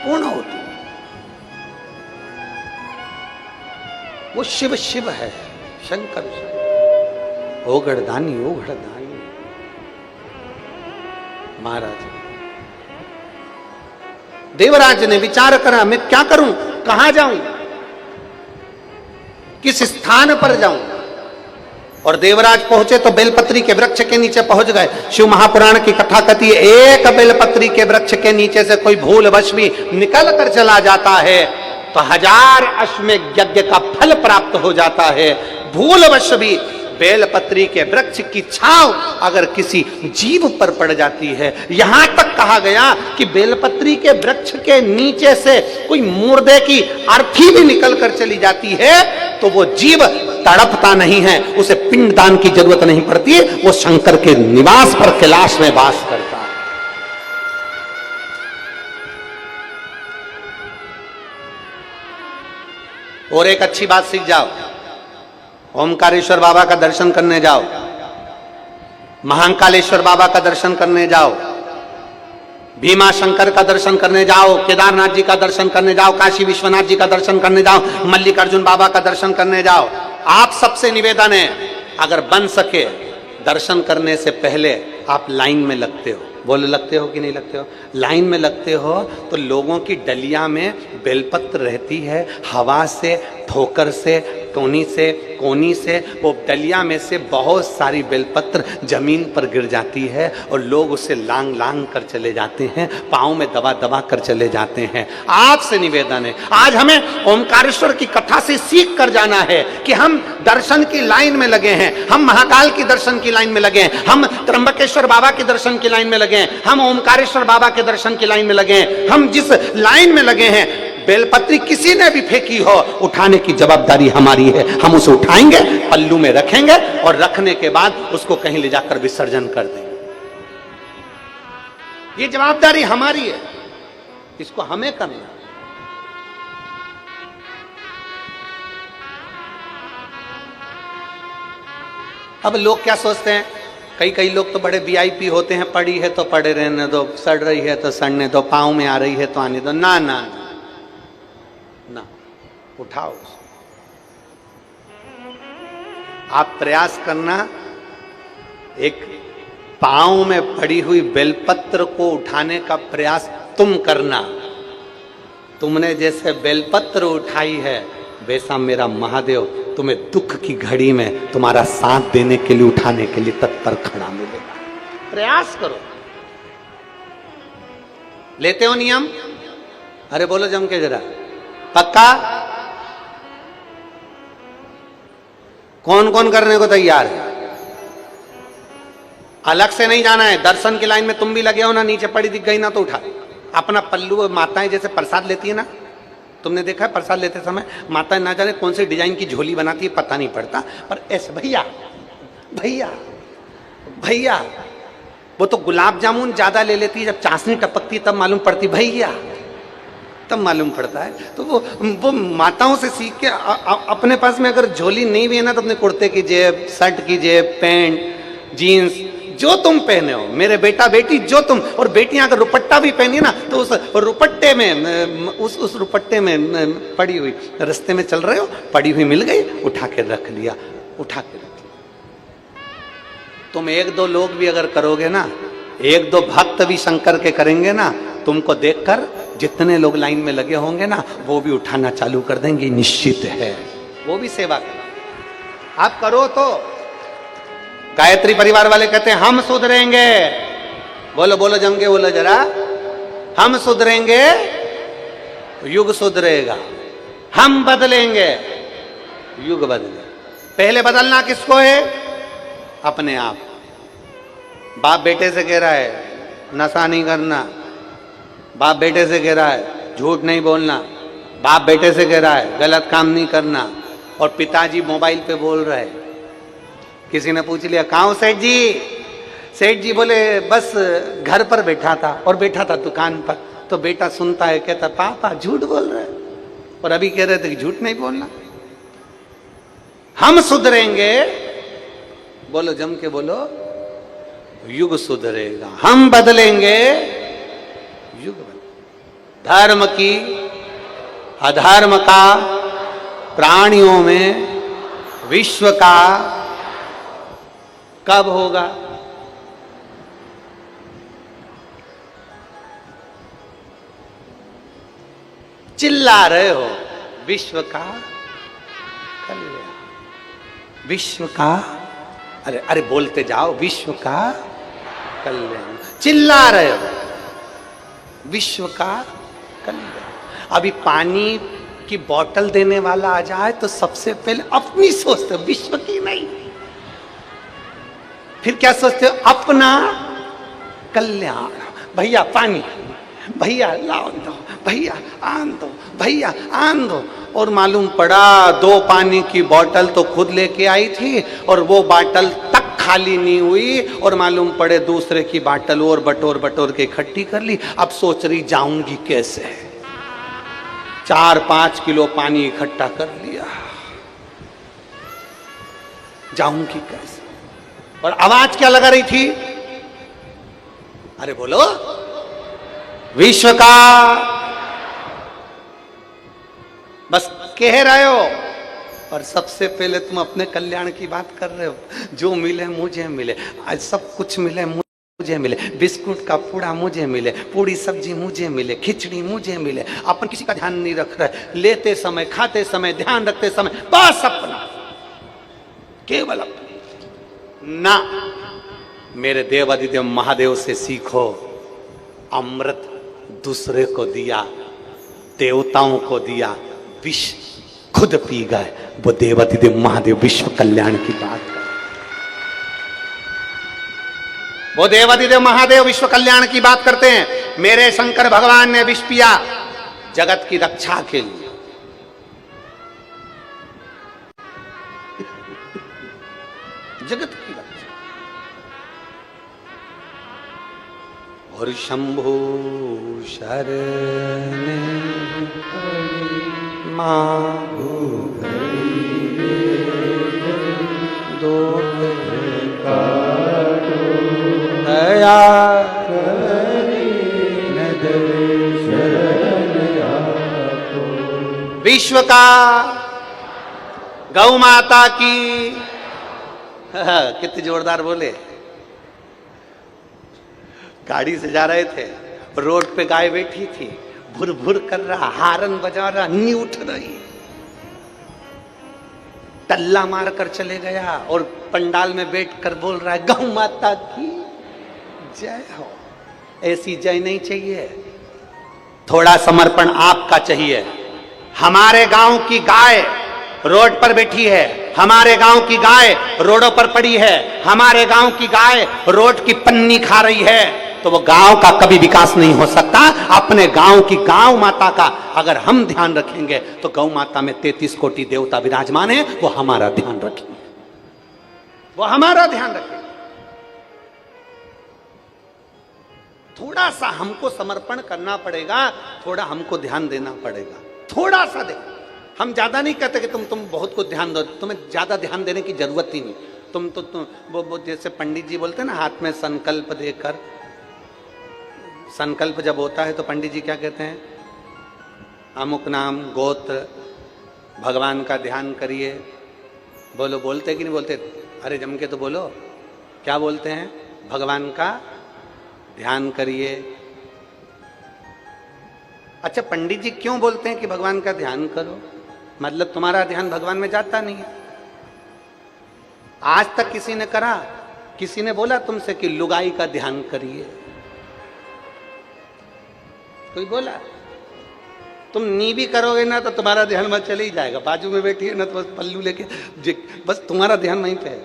Speaker 1: पूर्ण होती है। वो शिव शिव है, शंकर शंकर, ओगड़दानी ओगड़दानी महाराज। देवराज ने विचार करा, मैं क्या करूं, कहां जाऊं, किस स्थान पर जाऊं। और देवराज पहुंचे तो बेलपत्री के वृक्ष के नीचे पहुंच गए। शिव महापुराण की कथा कहती है, एक बेलपत्री के वृक्ष के नीचे से कोई भूलवश भी निकल कर चला जाता है तो 1000 अश्वमेध यज्ञ का फल प्राप्त हो जाता है। भूलवश भी बेलपत्री के वृक्ष की छांव अगर किसी जीव पर पड़ जाती है, यहां तक कहा गया कि बेलपत्री के वृक्ष के नीचे से कोई मुर्दे की अर्थी भी निकल कर चली जाती है तो वो जीव तड़पता नहीं है, उसे पिंडदान की जरूरत नहीं पड़ती, वो शंकर के निवास पर कैलाश में वास करता है। और एक अच्छी बात सीख जाओ, ओमकारेश्वर बाबा का दर्शन करने जाओ, महाकालेश्वर बाबा का दर्शन करने जाओ, भीमा शंकर का दर्शन करने जाओ, केदारनाथ जी का दर्शन करने जाओ, काशी विश्वनाथ जी का दर्शन करने जाओ, मल्लिकार्जुन बाबा का दर्शन करने जाओ। आप सबसे निवेदन है, अगर बन सके दर्शन करने से पहले आप लाइन में लगते हो। बोलो लगते हो कि नहीं लगते हो? लाइन में लगते हो तो लोगों की डलिया में बेलपत्र रहती है, हवा से, ठोकर से, टोनी से, कोनी से वो डलिया में से बहुत सारी बेलपत्र जमीन पर गिर जाती है और लोग उसे लांग लांग कर चले जाते हैं, पाँव में दबा दबा कर चले जाते हैं। आपसे निवेदन है, आज हमें ओमकारेश्वर की कथा से सीख कर जाना है कि हम दर्शन की लाइन में लगे हैं, हम महाकाल की दर्शन की लाइन में लगे हैं, हम त्र्यंबकेश्वर बाबा के दर्शन की लाइन में लगे हैं, हम ओमकारेश्वर बाबा के दर्शन की लाइन में लगे हैं। हम जिस लाइन में लगे हैं, बेलपत्री किसी ने भी फेंकी हो, उठाने की जवाबदारी हमारी है। हम उसे उठाएंगे, पल्लू में रखेंगे और रखने के बाद उसको कहीं ले जाकर विसर्जन कर देंगे। ये जवाबदारी हमारी है, इसको हमें करना। अब लोग क्या सोचते हैं, कई लोग तो बड़े वीआईपी होते हैं, पड़ी है तो पड़े रहने दो, सड़ रही है तो सड़ने दो, पाँव में आ रही है तो आने दो। ना ना ना, उठाओ। आप प्रयास करना, एक पाँव में पड़ी हुई बेलपत्र को उठाने का प्रयास तुम करना। तुमने जैसे बेलपत्र उठाई है, वैसा मेरा महादेव तुम्हें दुख की घड़ी में तुम्हारा साथ देने के लिए, उठाने के लिए तत्पर खड़ा मिलेगा। प्रयास करो। लेते हो नियम? अरे बोलो जम के जरा, पक्का? कौन कौन करने को तैयार है? अलग से नहीं जाना है, दर्शन की लाइन में तुम भी लगे हो ना, नीचे पड़ी दिख गई ना तो उठा अपना पल्लू। माताएं जैसे प्रसाद लेती है ना, तुमने देखा है प्रसाद लेते समय माता ना जाने कौन से डिजाइन की झोली बनाती है, पता नहीं पड़ता, पर ऐसे भैया भैया भैया, वो तो गुलाब जामुन ज्यादा ले लेती है, जब चाशनी टपकती तब मालूम पड़ती भैया, तब मालूम पड़ता है। तो वो माताओं से सीख के अपने पास में अगर झोली नहीं भी है ना, तो अपने कुर्ते की जेब, शर्ट की जेब, पैंट, जीन्स, जो तुम पहने हो, मेरे बेटा बेटी जो तुम, और बेटियां अगर रुपट्टा भी पहनी ना तो उस रुपट्टे में, उस रुपट्टे में पड़ी हुई, रास्ते में चल रहे हो, पड़ी हुई मिल गई, उठा के रख लिया, उठा के रख लिया। तुम एक दो लोग भी अगर करोगे ना, एक दो भक्त भी शंकर के करेंगे ना, तुमको देखकर जितने लोग लाइन में लगे होंगे ना, वो भी उठाना चालू कर देंगे, निश्चित है। वो भी सेवा करो, आप करो तो। गायत्री परिवार वाले कहते हैं हम सुधरेंगे। बोलो बोलो जम के बोलो जरा, हम सुधरेंगे युग सुधरेगा, हम बदलेंगे युग बदले। पहले बदलना किसको है? अपने आप। बाप बेटे से कह रहा है नशा नहीं करना, बाप बेटे से कह रहा है झूठ नहीं बोलना, बाप बेटे से कह रहा है गलत काम नहीं करना, और पिताजी मोबाइल पे बोल रहे हैं। किसी ने पूछ लिया कहाँ हो सेठ जी? सेठ जी बोले बस घर पर बैठा था, और बैठा था दुकान पर। तो बेटा सुनता है, कहता पापा झूठ बोल रहे हैं, और अभी कह रहे थे कि झूठ नहीं बोलना। हम सुधरेंगे, बोलो जम के बोलो, युग सुधरेगा, हम बदलेंगे युग बदलेगा। धर्म की अधर्म का, प्राणियों में विश्व का कब होगा? चिल्ला रहे हो विश्व का कल्याण, विश्व का, अरे अरे बोलते जाओ, विश्व का कल्याण। चिल्ला रहे हो विश्व का कल्याण। अभी पानी की बोतल देने वाला आ जाए तो सबसे पहले अपनी सोचते, विश्व की नहीं, फिर क्या सोचते हो? अपना कल्याण। भैया पानी, भैया लाओ दो, भैया आन दो, भैया आन दो। और मालूम पड़ा 2 पानी की बोतल तो खुद लेके आई थी और वो बोतल तक खाली नहीं हुई, और मालूम पड़े दूसरे की बोतल और बटोर बटोर के इकट्ठी कर ली। अब सोच रही जाऊंगी कैसे, 4-5 किलो पानी इकट्ठा कर लिया, जाऊंगी कैसे। और आवाज क्या लगा रही थी? अरे बोलो, विश्व का। बस कह रहे हो, और सबसे पहले तुम अपने कल्याण की बात कर रहे हो। जो मिले मुझे मिले, आज सब कुछ मिले मुझे मिले, बिस्कुट का पूड़ा मुझे मिले, पूरी सब्जी मुझे मिले, खिचड़ी मुझे मिले। अपन किसी का ध्यान नहीं रख रहे, लेते समय, खाते समय, ध्यान रखते समय बस अपना, केवल अपना ना। मेरे देव अधिदेव महादेव से सीखो, अमृत दूसरे को दिया, देवताओं को दिया, विष खुद पी गए। वो देवाधिदेव महादेव विश्व कल्याण की बात कर, वो देवाधिदेव महादेव विश्व कल्याण की बात करते हैं। मेरे शंकर भगवान ने विष पिया जगत की रक्षा के लिए। जगत की रक्षा। और शंभु शरण मां दो दया विश्व का गौ माता की। कितनी जोरदार बोले। गाड़ी से जा रहे थे, रोड पे गाय बैठी थी, भुर भुर कर रहा, हारन बजा रहा, नहीं उठ रही, टल्ला मार कर चले गया और पंडाल में बैठ कर बोल रहा है गौ माता की जय हो। ऐसी जय नहीं चाहिए, थोड़ा समर्पण आपका चाहिए। हमारे गांव की गाय रोड पर बैठी है, हमारे गांव की गाय रोडों पर पड़ी है, हमारे गांव की गाय रोड की पन्नी खा रही है, तो वो गांव का कभी विकास नहीं हो सकता। अपने गांव की गांव माता का अगर हम ध्यान रखेंगे तो गौ माता में 33 कोटि देवता विराजमान है, वो हमारा ध्यान रखेंगे, वो हमारा ध्यान रखेंगे। थोड़ा सा हमको समर्पण करना पड़ेगा, थोड़ा हमको ध्यान देना पड़ेगा, थोड़ा सा दे। हम ज्यादा नहीं कहते कि तुम बहुत को ध्यान दो, तुम्हें ज्यादा ध्यान देने की जरूरत ही नहीं। तुम वो जैसे पंडित जी बोलते हैं ना, हाथ में संकल्प देकर, संकल्प जब होता है तो पंडित जी क्या कहते हैं? अमुक नाम गोत्र भगवान का ध्यान करिए। बोलो, बोलते कि नहीं बोलते? अरे जम के तो बोलो, क्या बोलते हैं? भगवान का ध्यान करिए। अच्छा, पंडित जी क्यों बोलते हैं कि भगवान का ध्यान करो? मतलब तुम्हारा ध्यान भगवान में जाता नहीं है। आज तक किसी ने करा, किसी ने बोला तुमसे कि लुगाई का ध्यान करिए? कोई बोला? तुम नी भी करोगे ना तो तुम्हारा ध्यान वहां चले ही जाएगा। बाजू में बैठी है ना तो बस पल्लू लेके बस तुम्हारा ध्यान वहीं पे है।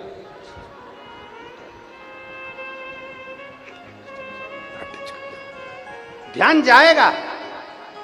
Speaker 1: ध्यान जाएगा।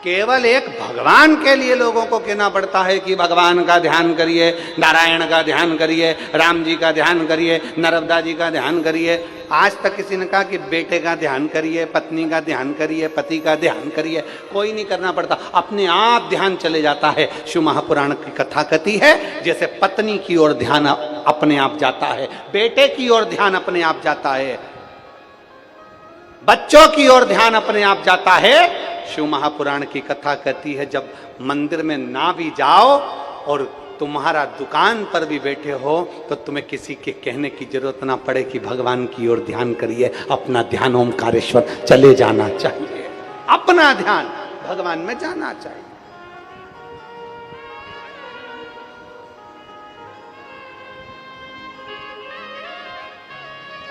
Speaker 1: केवल एक भगवान के लिए लोगों को कहना पड़ता है कि भगवान का ध्यान करिए, नारायण का ध्यान करिए, राम जी का ध्यान करिए, नर्मदा जी का ध्यान करिए। आज तक किसी ने कहा कि बेटे का ध्यान करिए, पत्नी का ध्यान करिए, पति का ध्यान करिए? कोई नहीं करना पड़ता, अपने आप ध्यान चले जाता है। शिव महापुराण की कथा कहती है जैसे पत्नी की ओर ध्यान अपने आप जाता है, बेटे की ओर ध्यान अपने आप जाता है, बच्चों की ओर ध्यान अपने आप जाता है। शिव महापुराण की कथा कहती है जब मंदिर में ना भी जाओ और तुम्हारा दुकान पर भी बैठे हो तो तुम्हें किसी के कहने की जरूरत ना पड़े कि भगवान की ओर ध्यान करिए, अपना ध्यान ओमकारेश्वर चले जाना चाहिए, अपना ध्यान भगवान में जाना चाहिए।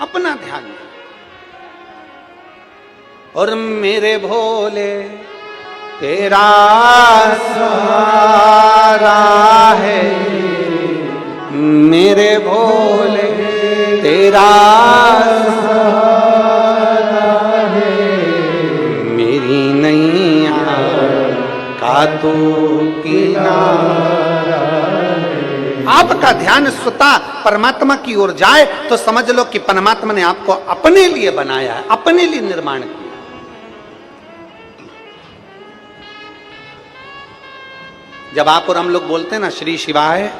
Speaker 1: अपना ध्यान। और मेरे भोले तेरा सहारा है, मेरे भोले तेरा मेरी नैया का तू किनारा। आपका ध्यान स्वतः परमात्मा की ओर जाए तो समझ लो कि परमात्मा ने आपको अपने लिए बनाया है, अपने लिए निर्माण किया। जब आप और हम लोग बोलते हैं ना श्री शिवाय,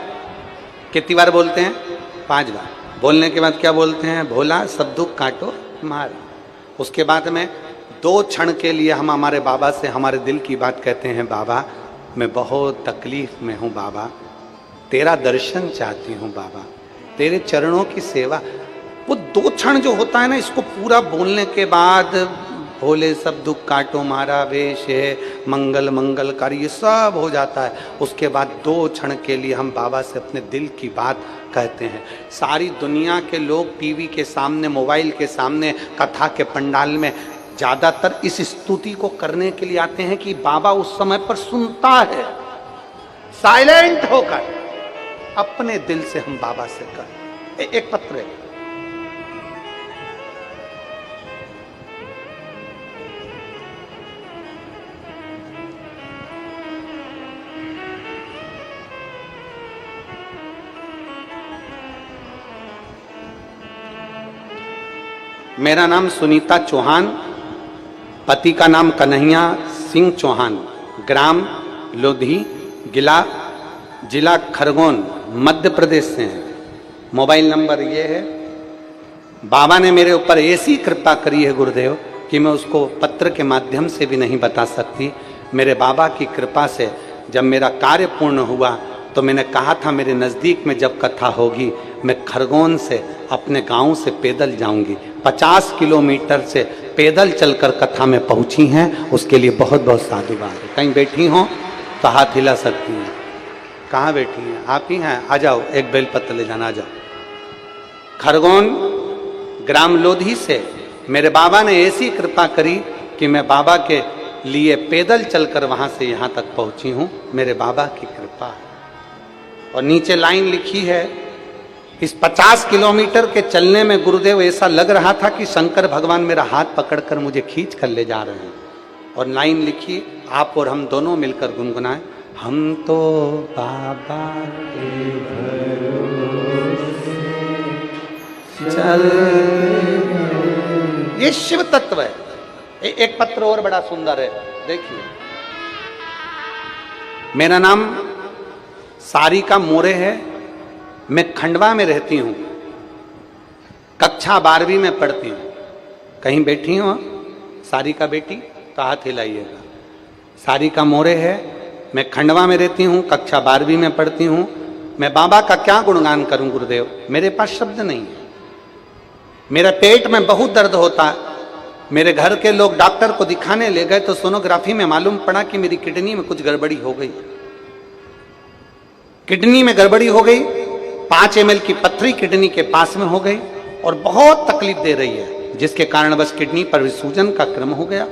Speaker 1: कितनी बार बोलते हैं? 5 बार। बोलने के बाद क्या बोलते हैं? भोला सब दुख काटो मारे। उसके बाद में 2 क्षण के लिए हम हमारे बाबा से हमारे दिल की बात कहते हैं, बाबा मैं बहुत तकलीफ में हूँ, बाबा तेरा दर्शन चाहती हूँ, बाबा तेरे चरणों की सेवा। वो 2 क्षण जो होता है ना, इसको पूरा बोलने के बाद भोले सब दुख काटो मारा वेश है मंगल मंगलकारी, ये सब हो जाता है। उसके बाद 2 क्षण के लिए हम बाबा से अपने दिल की बात कहते हैं। सारी दुनिया के लोग टीवी के सामने, मोबाइल के सामने, कथा के पंडाल में ज्यादातर इस स्तुति को करने के लिए आते हैं कि बाबा उस समय पर सुनता है। साइलेंट होकर अपने दिल से हम बाबा से कहें। एक पत्र है, मेरा नाम सुनीता चौहान, पति का नाम कन्हैया सिंह चौहान, ग्राम लोधी, जिला खरगोन, मध्य प्रदेश से हैं। मोबाइल नंबर ये है। बाबा ने मेरे ऊपर ऐसी कृपा करी है गुरुदेव कि मैं उसको पत्र के माध्यम से भी नहीं बता सकती। मेरे बाबा की कृपा से जब मेरा कार्य पूर्ण हुआ तो मैंने कहा था मेरे नज़दीक में जब कथा होगी मैं खरगोन से अपने गांव से पैदल जाऊंगी। 50 किलोमीटर से पैदल चलकर कथा में पहुंची हैं, उसके लिए बहुत बहुत साधुवाद है। कहीं बैठी हों तो हाथ हिला सकती हैं। कहाँ बैठी हैं? आप ही हैं? आ जाओ, एक बेलपत्र ले जाना, आ जाओ। खरगोन ग्राम लोधी से मेरे बाबा ने ऐसी कृपा करी कि मैं बाबा के लिए पैदल चलकर वहां से यहाँ तक पहुंची हूँ। मेरे बाबा की कृपा है। और नीचे लाइन लिखी है, इस 50 किलोमीटर के चलने में गुरुदेव ऐसा लग रहा था कि शंकर भगवान मेरा हाथ पकड़कर मुझे खींच कर ले जा रहे हैं। और लाइन लिखी, आप और हम दोनों मिलकर गुनगुनाएं, हम तो बाबा के भरोसे चल। ये शिव तत्व है। एक पत्र और बड़ा सुंदर है, देखिए। मेरा नाम सारिका मोरे है, मैं खंडवा में रहती हूँ, कक्षा 12वीं में पढ़ती हूँ। कहीं बैठी हो सारिका बेटी तो हाथ हिलाइएगा। सारिका मोरे है, मैं खंडवा में रहती हूँ, कक्षा 12वीं में पढ़ती हूँ। मैं बाबा का क्या गुणगान करूं गुरुदेव, मेरे पास शब्द नहीं है। मेरे पेट में बहुत दर्द होता है। मेरे घर के लोग डॉक्टर को दिखाने ले गए तो सोनोग्राफी में मालूम पड़ा कि मेरी किडनी में कुछ गड़बड़ी हो गई। किडनी में गड़बड़ी हो गई, 5 ml की पथरी किडनी के पास में हो गई और बहुत तकलीफ दे रही है, जिसके कारण बस किडनी पर विसूजन का क्रम हो गया।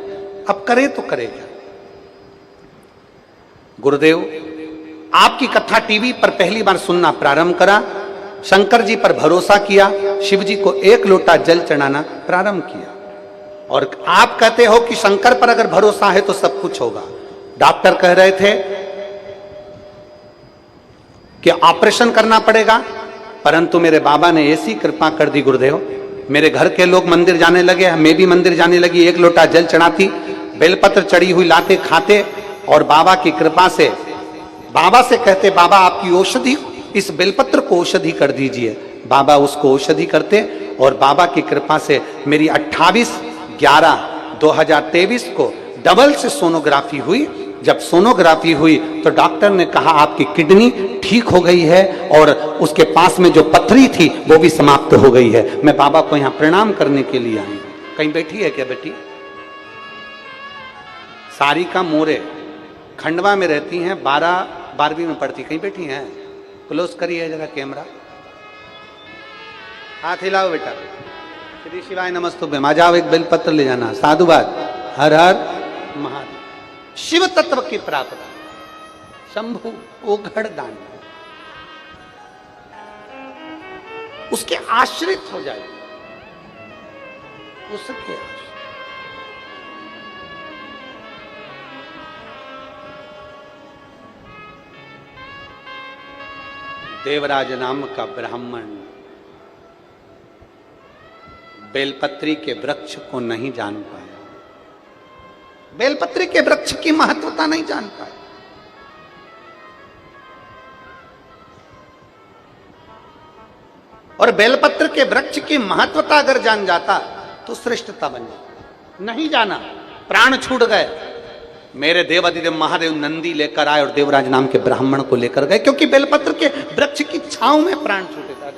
Speaker 1: अब करे तो करे क्या। गुरुदेव आपकी कथा टीवी पर पहली बार सुनना प्रारंभ करा, शंकर जी पर भरोसा किया, शिव जी को 1 लोटा जल चढ़ाना प्रारंभ किया। और आप कहते हो कि शंकर पर अगर भरोसा है तो सब कुछ होगा। डॉक्टर कह रहे थे कि ऑपरेशन करना पड़ेगा, परंतु मेरे बाबा ने ऐसी कृपा कर दी गुरुदेव, मेरे घर के लोग मंदिर जाने लगे, मैं भी मंदिर जाने लगी, 1 लोटा जल चढ़ाती, बेलपत्र चढ़ी हुई लाते खाते और बाबा की कृपा से बाबा से कहते, बाबा आपकी औषधि, इस बेलपत्र को औषधि कर दीजिए। बाबा उसको औषधि करते और बाबा की कृपा से मेरी 28/11/2023 को डबल से सोनोग्राफी हुई। जब सोनोग्राफी हुई तो डॉक्टर ने कहा आपकी किडनी ठीक हो गई है और उसके पास में जो पथरी थी वो भी समाप्त हो गई है। मैं बाबा को यहाँ प्रणाम करने के लिए आई। कहीं बैठी है क्या बेटी? सारिका मोरे खंडवा में रहती हैं, 12वीं में पढ़ती। कहीं बैठी हैं? क्लोज करिए जरा कैमरा, हाथ हिलाओ बेटा। श्री शिवाय नमस्तुभ्यम। आ जाओ, एक बेलपत्र ले जाना। साधुवाद। हर हर महादेव। शिव तत्व की प्राप्ति, शंभु ओघड़ दान। उसके आश्रित हो जाए, उसके आश्रित। देवराज नाम का ब्राह्मण बेलपत्री के वृक्ष को नहीं जान पाया, बेलपत्री के वृक्ष की महत्वता नहीं जान पाया। और बेलपत्र के वृक्ष की महत्वता अगर जान जाता तो श्रेष्ठता बन जाती। नहीं जाना, प्राण छूट गए। मेरे देवाधिदेव महादेव नंदी लेकर आए और देवराज नाम के ब्राह्मण को लेकर गए, क्योंकि बेलपत्र के वृक्ष की छांव में प्राण छूटे था।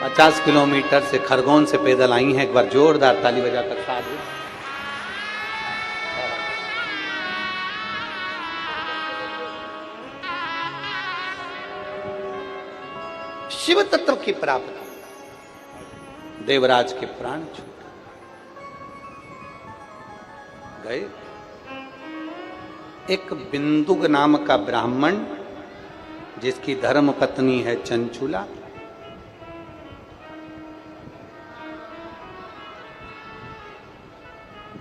Speaker 1: 50 किलोमीटर से खरगोन से पैदल आई हैं। एक बार जोरदार ताली बजाकर साधु। शिव तत्व की प्राप्ति, देवराज के प्राण छूट गए। एक बिंदुक नाम का ब्राह्मण, जिसकी धर्म पत्नी है चंचुला,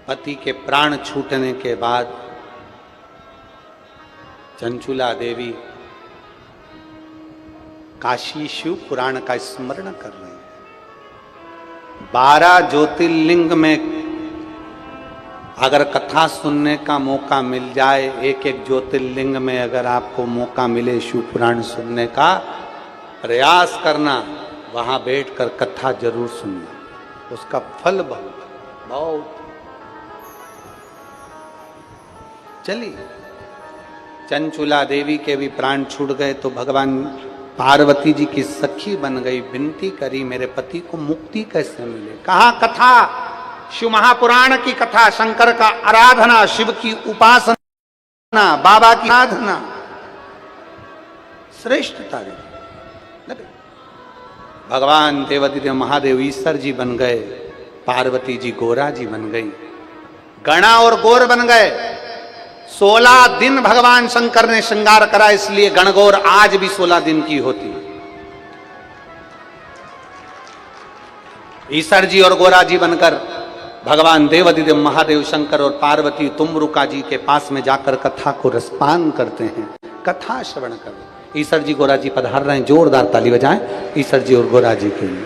Speaker 1: पति के प्राण छूटने के बाद चंचुला देवी काशी शिव पुराण का स्मरण कर रहे हैं। 12 ज्योतिर्लिंग में अगर कथा सुनने का मौका मिल जाए, एक एक ज्योतिर्लिंग में अगर आपको मौका मिले शिव पुराण सुनने का, प्रयास करना, वहां बैठकर कथा जरूर सुनना, उसका फल बहुत। चलिए, चंचुला देवी के भी प्राण छूट गए तो भगवान पार्वती जी की सखी बन गई, विनती करी मेरे पति को मुक्ति कैसे मिले। कहा कथा, शिव महापुराण की कथा, शंकर का आराधना, शिव की उपासना, बाबा की आराधना, श्रेष्ठता। भगवान देवाधिदेव महादेव ईश्वर जी बन गए, पार्वती जी गोरा जी बन गई, गणा और गौर बन गए। 16 दिन भगवान शंकर ने श्रृंगार करा, इसलिए गणगौर आज भी 16 दिन की होती है। ईश्वर जी और गोरा जी बनकर भगवान देवाधिदेव महादेव शंकर और पार्वती तुमरुका जी के पास में जाकर कथा को रसपान करते हैं, कथा श्रवण कर। ईश्वर जी गोरा जी पधार रहे हैं, जोरदार ताली बजाएं ईश्वर जी और गोरा जी के लिए।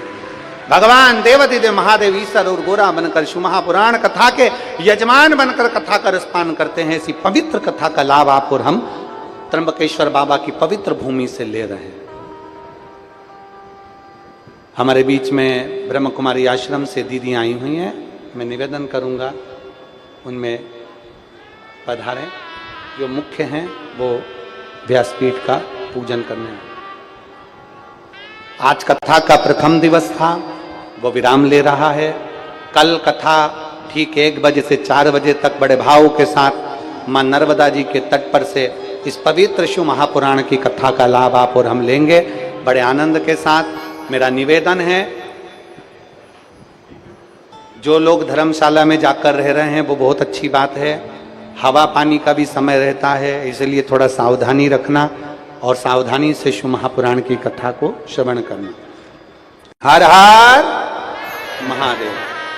Speaker 1: भगवान देवाधिदेव महादेव ईश्वर और गोरा बनकर शिव महापुराण कथा के यजमान बनकर कथा का रसपान करते हैं। ऐसी पवित्र कथा का लाभ आप और हम त्र्यंबकेश्वर बाबा की पवित्र भूमि से ले रहे हैं। हमारे बीच में ब्रह्म कुमारी आश्रम से दीदी आई हुई हैं, मैं निवेदन करूंगा उनमें पधारें। जो मुख्य हैं वो व्यासपीठ का पूजन करने हैं। आज कथा का प्रथम दिवस था, वो विराम ले रहा है। कल कथा ठीक 1 बजे से 4 बजे तक बड़े भाव के साथ मां नर्मदा जी के तट पर से इस पवित्र शिव महापुराण की कथा का लाभ आप और हम लेंगे बड़े आनंद के साथ। मेरा निवेदन है, जो लोग धर्मशाला में जाकर रह रहे हैं वो बहुत अच्छी बात है, हवा पानी का भी समय रहता है, इसलिए थोड़ा सावधानी रखना और सावधानी से शिव महापुराण की कथा को श्रवण करना। हर हर महादेव।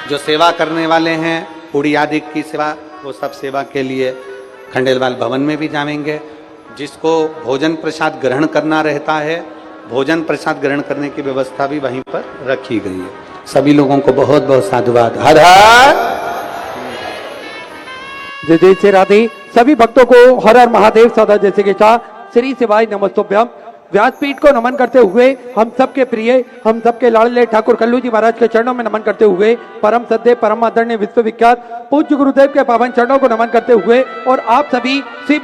Speaker 1: जो सेवा करने वाले हैं पूरी आदि की सेवा, वो सब सेवा के लिए खंडेलवाल भवन में भी जाएंगे। जिसको भोजन प्रसाद ग्रहण करना रहता है, भोजन प्रसाद ग्रहण करने की व्यवस्था भी वहीं पर रखी गई है। सभी लोगों को बहुत बहुत साधुवाद। हर हर
Speaker 4: जय जय श्री राधे। सभी भक्तों को हर हर महादेव सदा जैसे के चाह श्री शिवाय नमस्तोभ्यम। व्यासपीठ को नमन करते हुए हम सबके प्रिय, हम सबके लाडले ठाकुर कल्लू जी महाराज के चरणों में नमन करते हुए, परम सद्य परम आदरणीय विश्वविख्यात पूज्य गुरुदेव के पावन चरणों को नमन करते हुए, और आप सभी शिव